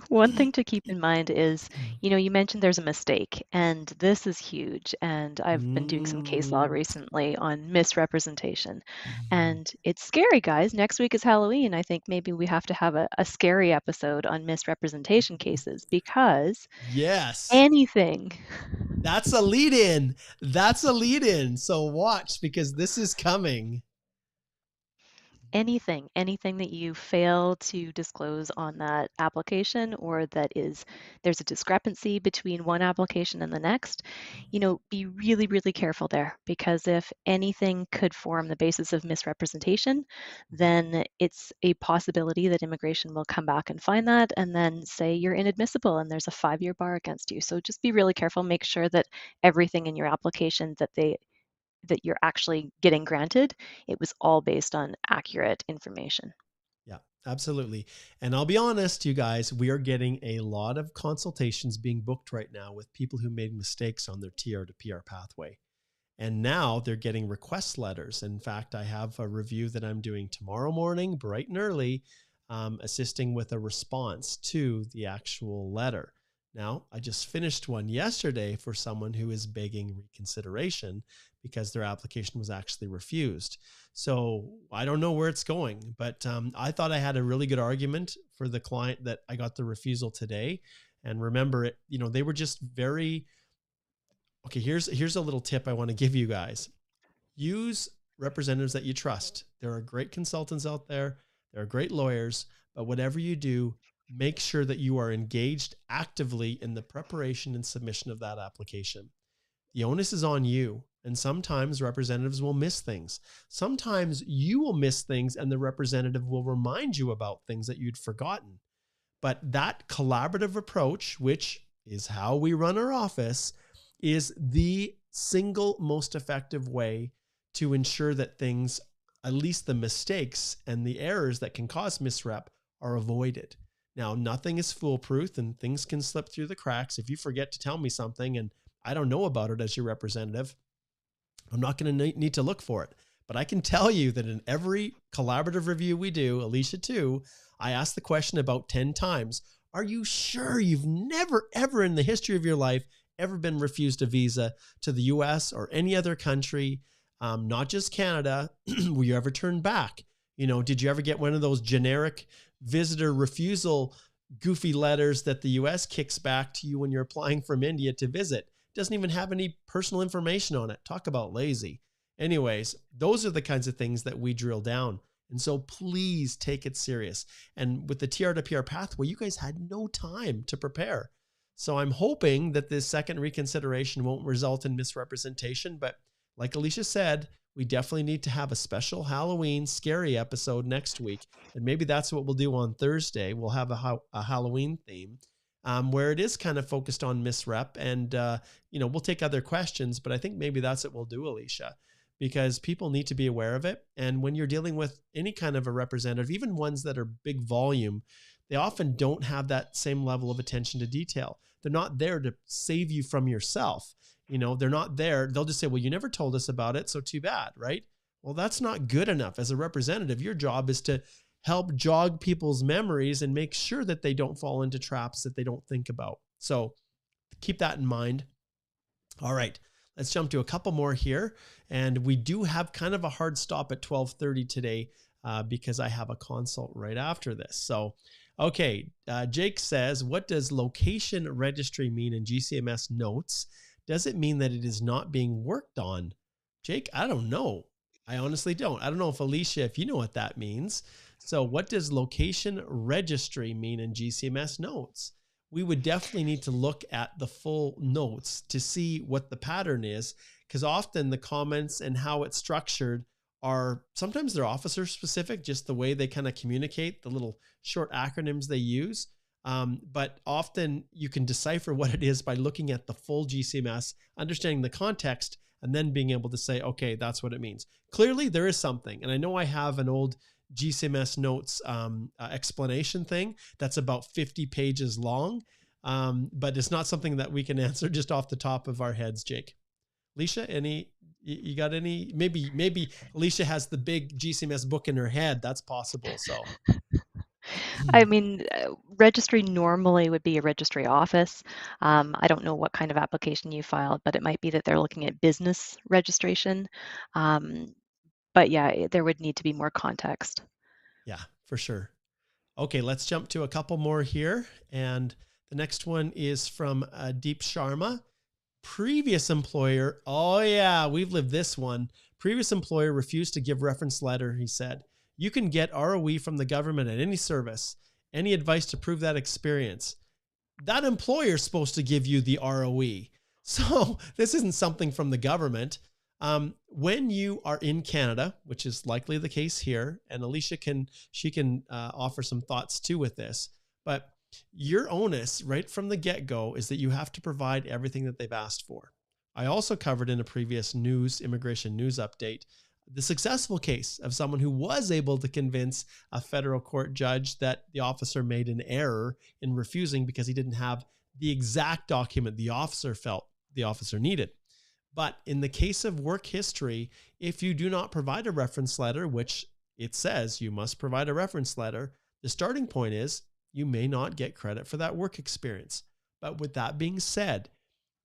one thing to keep in mind is, you mentioned there's a mistake, and this is huge. And I've been doing some case law recently on misrepresentation. And it's scary, guys. Next week is Halloween. I think maybe we have to have a scary episode on misrepresentation cases, because Yes. anything. That's a lead in. That's a lead in. So watch, because this is coming. Anything that you fail to disclose on that application, or there's a discrepancy between one application and the next, be really, really careful there, because if anything could form the basis of misrepresentation, then it's a possibility that immigration will come back and find that and then say you're inadmissible and there's a 5-year bar against you. So just be really careful. Make sure that everything in your application that you're actually getting granted, it was all based on accurate information. Yeah, absolutely. And I'll be honest, you guys, we are getting a lot of consultations being booked right now with people who made mistakes on their TR to PR pathway. And now they're getting request letters. In fact, I have a review that I'm doing tomorrow morning, bright and early, assisting with a response to the actual letter. Now, I just finished one yesterday for someone who is begging reconsideration because their application was actually refused. So I don't know where it's going, but I thought I had a really good argument for the client that I got the refusal today. And remember, it, they were just very, okay, here's a little tip I want to give you guys. Use representatives that you trust. There are great consultants out there. There are great lawyers, but whatever you do, make sure that you are engaged actively in the preparation and submission of that application. The onus is on you. And sometimes representatives will miss things. Sometimes you will miss things and the representative will remind you about things that you'd forgotten. But that collaborative approach, which is how we run our office, is the single most effective way to ensure that things, at least the mistakes and the errors that can cause misrep, are avoided. Now, nothing is foolproof and things can slip through the cracks. If you forget to tell me something and I don't know about it as your representative, I'm not going to need to look for it. But I can tell you that in every collaborative review we do, Alicia too, I ask the question about 10 times, are you sure you've never, ever in the history of your life ever been refused a visa to the US or any other country, not just Canada? Were you ever turned back? Did you ever get one of those generic visitor refusal goofy letters that the US kicks back to you when you're applying from India to visit. It doesn't even have any personal information on it. Talk about lazy. Anyways, those are the kinds of things that we drill down. And so please take it serious. And with the TR to PR pathway, you guys had no time to prepare. So I'm hoping that this second reconsideration won't result in misrepresentation. But like Alicia said, we definitely need to have a special Halloween scary episode next week. And maybe that's what we'll do on Thursday. We'll have a Halloween theme where it is kind of focused on misrep. And, we'll take other questions, but I think maybe that's what we'll do, Alicia, because people need to be aware of it. And when you're dealing with any kind of a representative, even ones that are big volume, they often don't have that same level of attention to detail. They're not there to save you from yourself. They're not there. They'll just say, well, you never told us about it, so too bad, right? Well, that's not good enough. As a representative, your job is to help jog people's memories and make sure that they don't fall into traps that they don't think about. So keep that in mind. All right, let's jump to a couple more here. And we do have kind of a hard stop at 12:30 today because I have a consult right after this. So, okay, Jake says, what does location registry mean in GCMS notes? Does it mean that it is not being worked on? Jake, I don't know. I honestly don't. I don't know if Alicia, if you know what that means. So what does location registry mean in GCMS notes? We would definitely need to look at the full notes to see what the pattern is, because often the comments and how it's structured are, sometimes they're officer specific, just the way they kind of communicate, the little short acronyms they use. But often you can decipher what it is by looking at the full GCMS, understanding the context, and then being able to say, okay, that's what it means. Clearly there is something. And I know I have an old GCMS notes explanation thing that's about 50 pages long, but it's not something that we can answer just off the top of our heads, Jake. Alicia, you got any? Maybe Alicia has the big GCMS book in her head. That's possible. So. I mean, registry normally would be a registry office. I don't know what kind of application you filed, but it might be that they're looking at business registration. But yeah, there would need to be more context. Yeah, for sure. Okay, let's jump to a couple more here. And the next one is from Deep Sharma. Previous employer. Oh yeah, we've lived this one. Previous employer refused to give reference letter, he said. You can get ROE from the government at any service. Any advice to prove that experience? That employer is supposed to give you the ROE. So this isn't something from the government. When you are in Canada, which is likely the case here, and Alicia can offer some thoughts too with this, but your onus right from the get-go is that you have to provide everything that they've asked for. I also covered in a previous immigration news update, the successful case of someone who was able to convince a federal court judge that the officer made an error in refusing because he didn't have the exact document the officer felt the officer needed. But in the case of work history, if you do not provide a reference letter, which it says you must provide a reference letter, the starting point is you may not get credit for that work experience. But with that being said,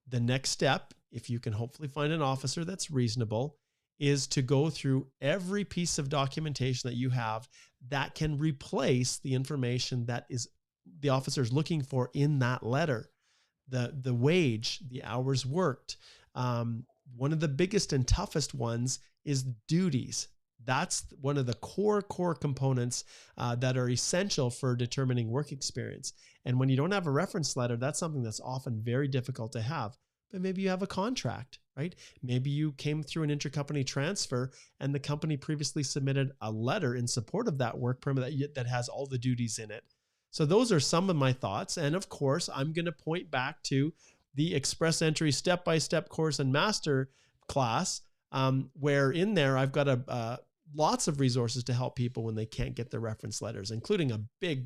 the next step, if you can hopefully find an officer that's reasonable, is to go through every piece of documentation that you have that can replace the information that is the officer is looking for in that letter. The wage, the hours worked. One of the biggest and toughest ones is duties. That's one of the core components that are essential for determining work experience. And when you don't have a reference letter, that's something that's often very difficult to have. But maybe you have a contract, right? Maybe you came through an intercompany transfer and the company previously submitted a letter in support of that work permit that has all the duties in it. So those are some of my thoughts. And of course, I'm going to point back to the Express Entry step-by-step course and master class, where in there I've got lots of resources to help people when they can't get their reference letters, including a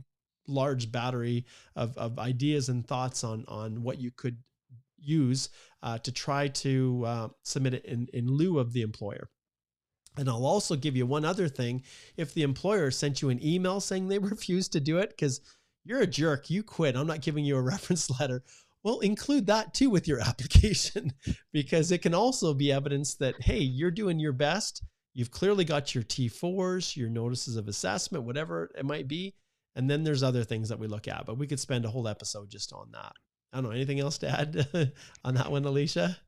large battery of ideas and thoughts on what you could use to try to submit it in lieu of the employer. And I'll also give you one other thing. If the employer sent you an email saying they refused to do it because you're a jerk, you quit, I'm not giving you a reference letter, well, include that too with your application, because it can also be evidence that, hey, you're doing your best. You've clearly got your T4s, your notices of assessment, whatever it might be. And then there's other things that we look at, but we could spend a whole episode just on that. I don't know. Anything else to add on that one, Alicia?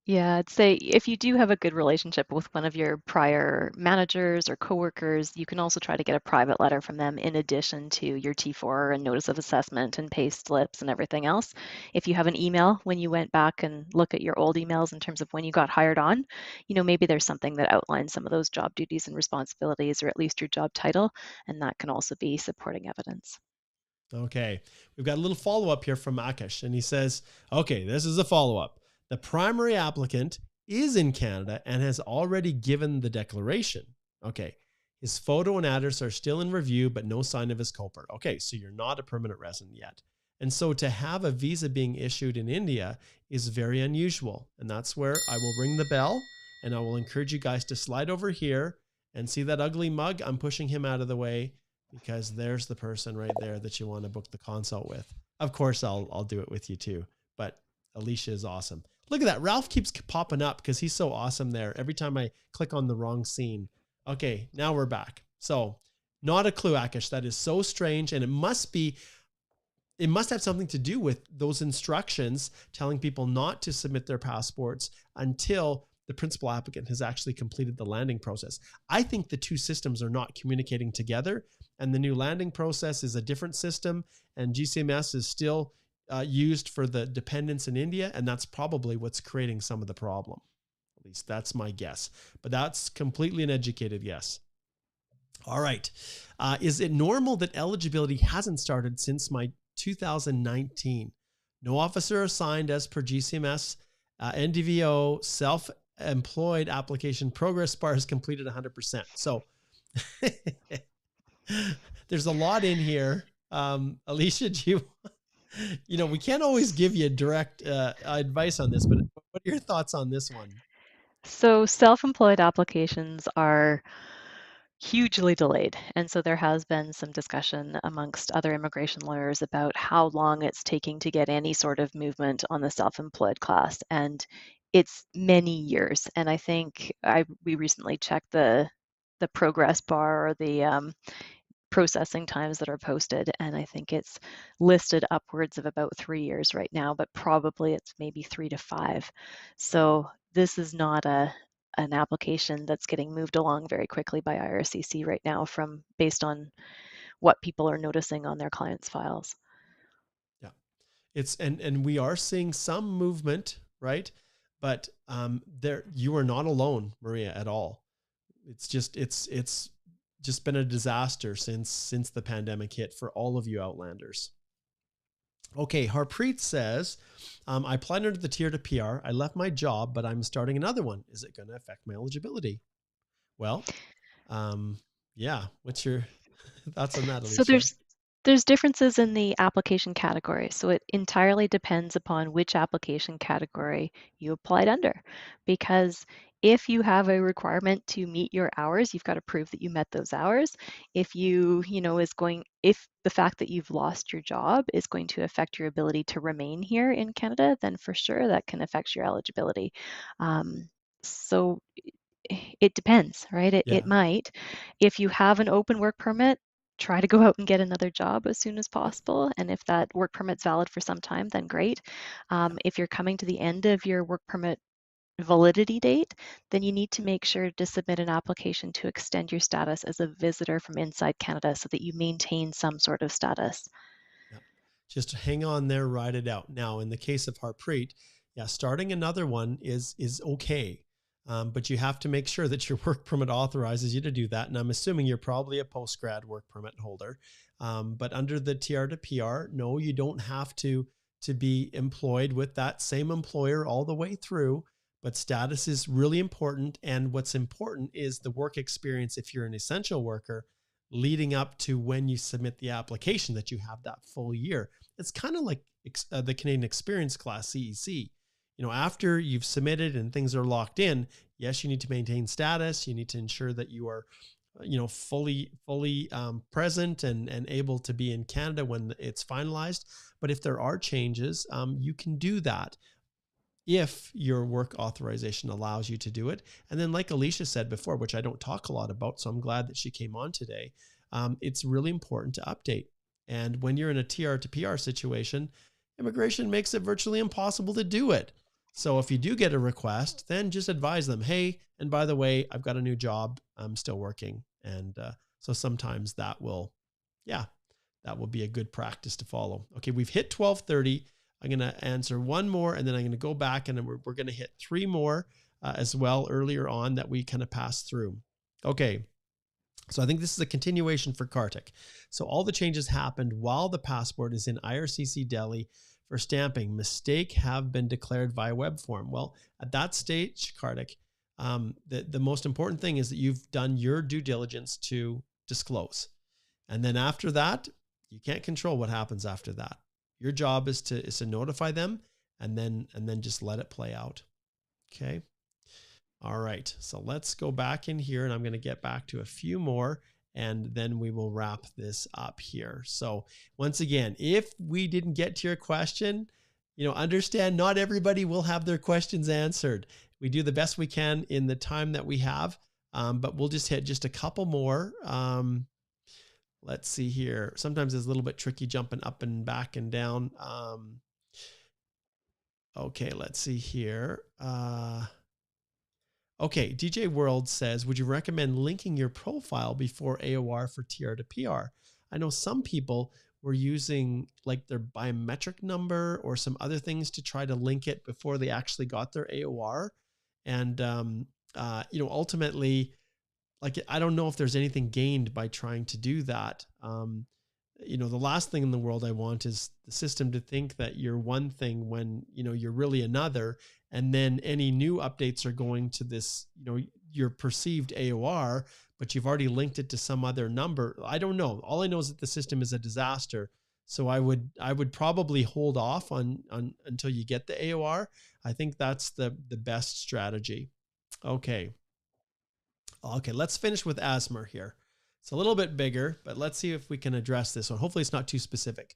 Yeah, I'd say if you do have a good relationship with one of your prior managers or coworkers, you can also try to get a private letter from them in addition to your T4 and notice of assessment and pay slips and everything else. If you have an email when you went back and look at your old emails in terms of when you got hired on, maybe there's something that outlines some of those job duties and responsibilities, or at least your job title, and that can also be supporting evidence. Okay. We've got a little follow-up here from Akash, and he says, okay, this is a follow-up. The primary applicant is in Canada and has already given the declaration. Okay. His photo and address are still in review, but no sign of his culprit. Okay. So you're not a permanent resident yet. And so to have a visa being issued in India is very unusual. And that's where I will ring the bell and I will encourage you guys to slide over here and see that ugly mug. I'm pushing him out of the way because there's the person right there that you want to book the consult with. Of course, I'll do it with you too, but Alicia is awesome. Look at that. Ralph keeps popping up because he's so awesome there. Every time I click on the wrong scene. Okay, now we're back. So not a clue, Akash. That is so strange. And it must have something to do with those instructions telling people not to submit their passports until the principal applicant has actually completed the landing process. I think the two systems are not communicating together, and the new landing process is a different system, and GCMS is still used for the dependents in India, and that's probably what's creating some of the problem. At least that's my guess, but that's completely an educated guess. All right. Is it normal that eligibility hasn't started since my 2019? No officer assigned as per GCMS, NDVO, self-employed application progress bar is completed 100%. So there's a lot in here. Alicia, do we can't always give you direct advice on this, but what are your thoughts on this one? So self-employed applications are hugely delayed. And so there has been some discussion amongst other immigration lawyers about how long it's taking to get any sort of movement on the self-employed class. And it's many years. And I think we recently checked the progress bar or the processing times that are posted, and I think it's listed upwards of about 3 years right now, but probably it's maybe 3 to 5. So this is not an application that's getting moved along very quickly by IRCC right now based on what people are noticing on their clients' files. Yeah, it's and we are seeing some movement, right? But you are not alone, Maria, at all. It's just been a disaster since the pandemic hit for all of you Outlanders. Okay, Harpreet says, I applied under the tier to PR. I left my job, but I'm starting another one. Is it going to affect my eligibility? Well, yeah. What's your thoughts on that, So Alicia? there's differences in the application category. So it entirely depends upon which application category you applied under. Because if you have a requirement to meet your hours, you've got to prove that you met those hours. If if the fact that you've lost your job is going to affect your ability to remain here in Canada, then for sure that can affect your eligibility. So it depends, right? It Yeah. might. If you have an open work permit, try to go out and get another job as soon as possible. And if that work permit's valid for some time, then great. If you're coming to the end of your work permit validity date, then you need to make sure to submit an application to extend your status as a visitor from inside Canada so that you maintain some sort of status. Yeah. Just hang on there, ride it out. Now, in the case of Harpreet, yeah, starting another one is okay. But you have to make sure that your work permit authorizes you to do that. And I'm assuming you're probably a post-grad work permit holder. But under the TR to PR, no, you don't have to be employed with that same employer all the way through. But status is really important. And what's important is the work experience if you're an essential worker leading up to when you submit the application, that you have that full year. It's kind of like the Canadian Experience Class CEC. After you've submitted and things are locked in, yes, you need to maintain status. You need to ensure that you are, fully present and able to be in Canada when it's finalized. But if there are changes, you can do that if your work authorization allows you to do it. And then like Alicia said before, which I don't talk a lot about, so I'm glad that she came on today, it's really important to update. And when you're in a TR to PR situation, immigration makes it virtually impossible to do it. So if you do get a request, then just advise them, hey, and by the way, I've got a new job. I'm still working. And so sometimes that will be a good practice to follow. Okay, we've hit 12:30. I'm going to answer one more, and then I'm going to go back, and we're going to hit three more as well earlier on that we kind of passed through. Okay, so I think this is a continuation for Kartik. So all the changes happened while the passport is in IRCC Delhi for stamping. Mistake have been declared via web form. Well, at that stage, Kartik, the most important thing is that you've done your due diligence to disclose. And then after that, you can't control what happens after that. Your job is to notify them and then just let it play out. Okay. All right. So let's go back in here, and I'm going to get back to a few more, and then we will wrap this up here. So once again, if we didn't get to your question, understand not everybody will have their questions answered. We do the best we can in the time that we have, but we'll just hit just a couple more. Let's see here. Sometimes it's a little bit tricky jumping up and back and down. Okay, let's see here. Okay, DJ World says, would you recommend linking your profile before AOR for TR to PR? I know some people were using like their biometric number or some other things to try to link it before they actually got their AOR. And, ultimately, like, I don't know if there's anything gained by trying to do that. The last thing in the world I want is the system to think that you're one thing when, you're really another. And then any new updates are going to this, your perceived AOR, but you've already linked it to some other number. I don't know. All I know is that the system is a disaster. So I would probably hold off on until you get the AOR. I think that's the best strategy. Okay, let's finish with ASMR here. It's a little bit bigger, but let's see if we can address this one. Hopefully it's not too specific.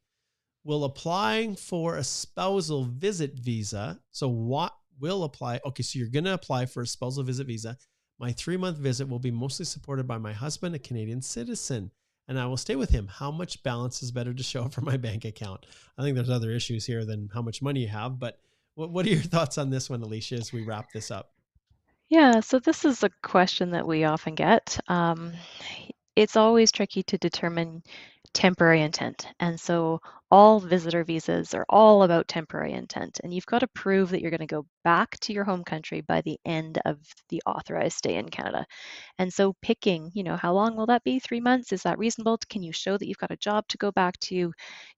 Will applying for a spousal visit visa. So what will apply? Okay, so you're going to apply for a spousal visit visa. My 3-month visit will be mostly supported by my husband, a Canadian citizen, and I will stay with him. How much balance is better to show for my bank account? I think there's other issues here than how much money you have, but what are your thoughts on this one, Alicia, as we wrap this up? Yeah, so this is a question that we often get. It's always tricky to determine temporary intent. And so all visitor visas are all about temporary intent. And you've got to prove that you're going to go back to your home country by the end of the authorized stay in Canada. And so picking, how long will that be? 3 months? Is that reasonable? Can you show that you've got a job to go back to?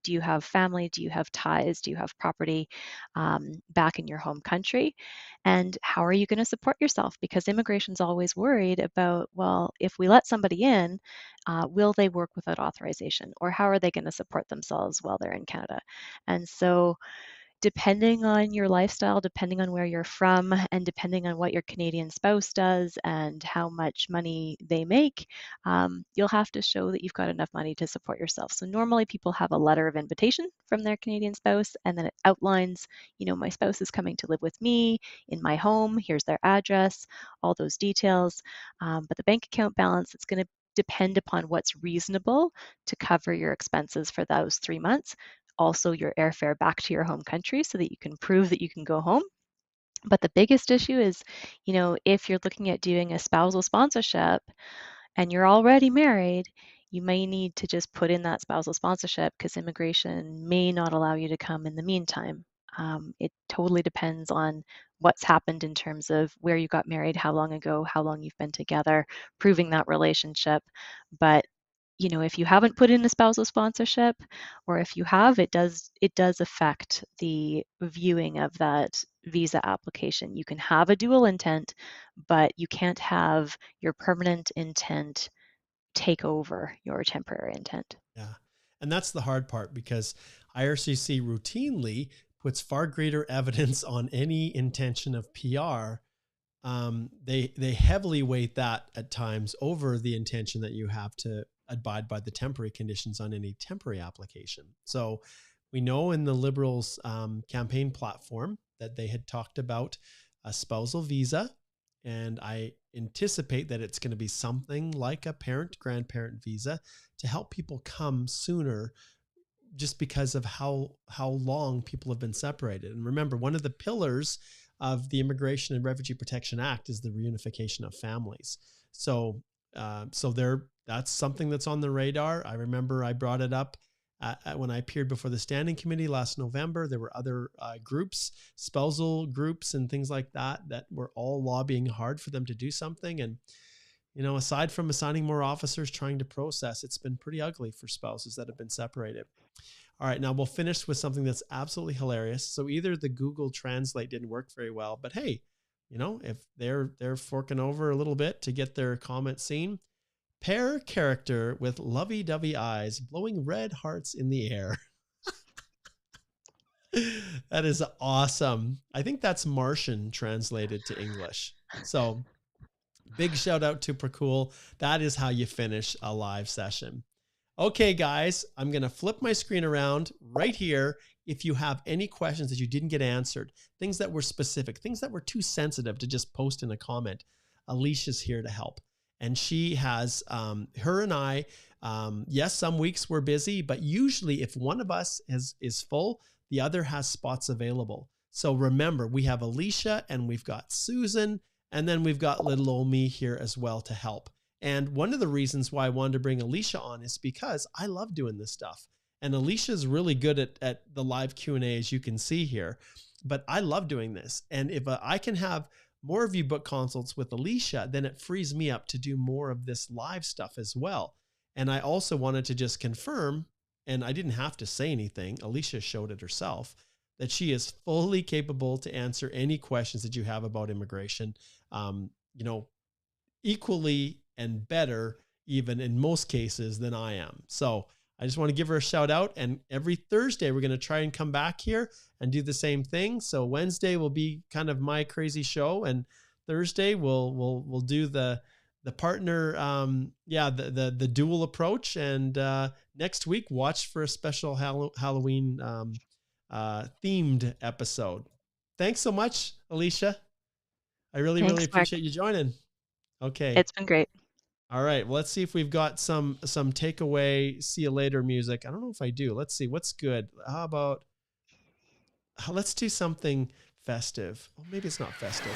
Do you have family? Do you have ties? Do you have property back in your home country? And how are you going to support yourself? Because immigration's always worried about, well, if we let somebody in, will they work without authorization? Or how are they going to support themselves while they're in Canada? And so depending on your lifestyle, depending on where you're from, and depending on what your Canadian spouse does and how much money they make, you'll have to show that you've got enough money to support yourself. So normally people have a letter of invitation from their Canadian spouse, and then it outlines, my spouse is coming to live with me in my home. Here's their address, all those details. But the bank account balance, it's going to depend upon what's reasonable to cover your expenses for those 3 months. Also your airfare back to your home country so that you can prove that you can go home. But the biggest issue is, if you're looking at doing a spousal sponsorship and you're already married, you may need to just put in that spousal sponsorship because immigration may not allow you to come in the meantime. It totally depends on what's happened in terms of where you got married, how long ago, how long you've been together, proving that relationship. But if you haven't put in a spousal sponsorship, or if you have, it does affect the viewing of that visa application. You can have a dual intent, but you can't have your permanent intent take over your temporary intent. Yeah. And that's the hard part, because IRCC routinely puts far greater evidence on any intention of PR. They heavily weight that at times over the intention that you have to abide by the temporary conditions on any temporary application. So we know in the Liberals campaign platform that they had talked about a spousal visa And I anticipate that it's going to be something like a parent-grandparent visa to help people come sooner, just because of how long people have been separated. And remember, one of the pillars of the Immigration and Refugee Protection Act is the reunification of families. So that's something that's on the radar. I remember I brought it up when I appeared before the Standing Committee last November. There were other groups, spousal groups and things like that were all lobbying hard for them to do something. And, aside from assigning more officers trying to process, it's been pretty ugly for spouses that have been separated. All right, now we'll finish with something that's absolutely hilarious. So either the Google Translate didn't work very well, but hey, if they're forking over a little bit to get their comment seen, pair character with lovey-dovey eyes blowing red hearts in the air. That is awesome. I think that's Martian translated to English. So big shout out to Prakul. That is how you finish a live session. Okay, guys, I'm going to flip my screen around right here. If you have any questions that you didn't get answered, things that were specific, things that were too sensitive to just post in a comment, Alicia's here to help. And she has, her and I, yes, some weeks we're busy, but usually if one of us is full, the other has spots available. So remember, we have Alicia and we've got Susan, and then we've got little old me here as well to help. And one of the reasons why I wanted to bring Alicia on is because I love doing this stuff. And Alicia's really good at the live Q&A, as you can see here. But I love doing this. And if I can have more of you book consults with Alicia, then it frees me up to do more of this live stuff as well. And I also wanted to just confirm, and I didn't have to say anything, Alicia showed it herself, that she is fully capable to answer any questions that you have about immigration, equally and better, even in most cases, than I am. So I just want to give her a shout out. And every Thursday, we're going to try and come back here and do the same thing. So Wednesday will be kind of my crazy show, and Thursday we'll do the partner, the dual approach. And next week, watch for a special Halloween themed episode. Thanks so much, Alicia. I really appreciate you joining. Okay. It's been great. All right. Well, let's see if we've got some takeaway, see you later music. I don't know if I do. Let's see what's good. How about, let's do something festive. Well, maybe it's not festive.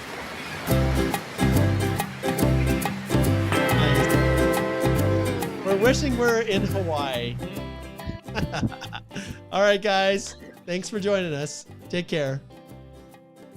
We're wishing we're in Hawaii. All right, guys. Thanks for joining us. Take care.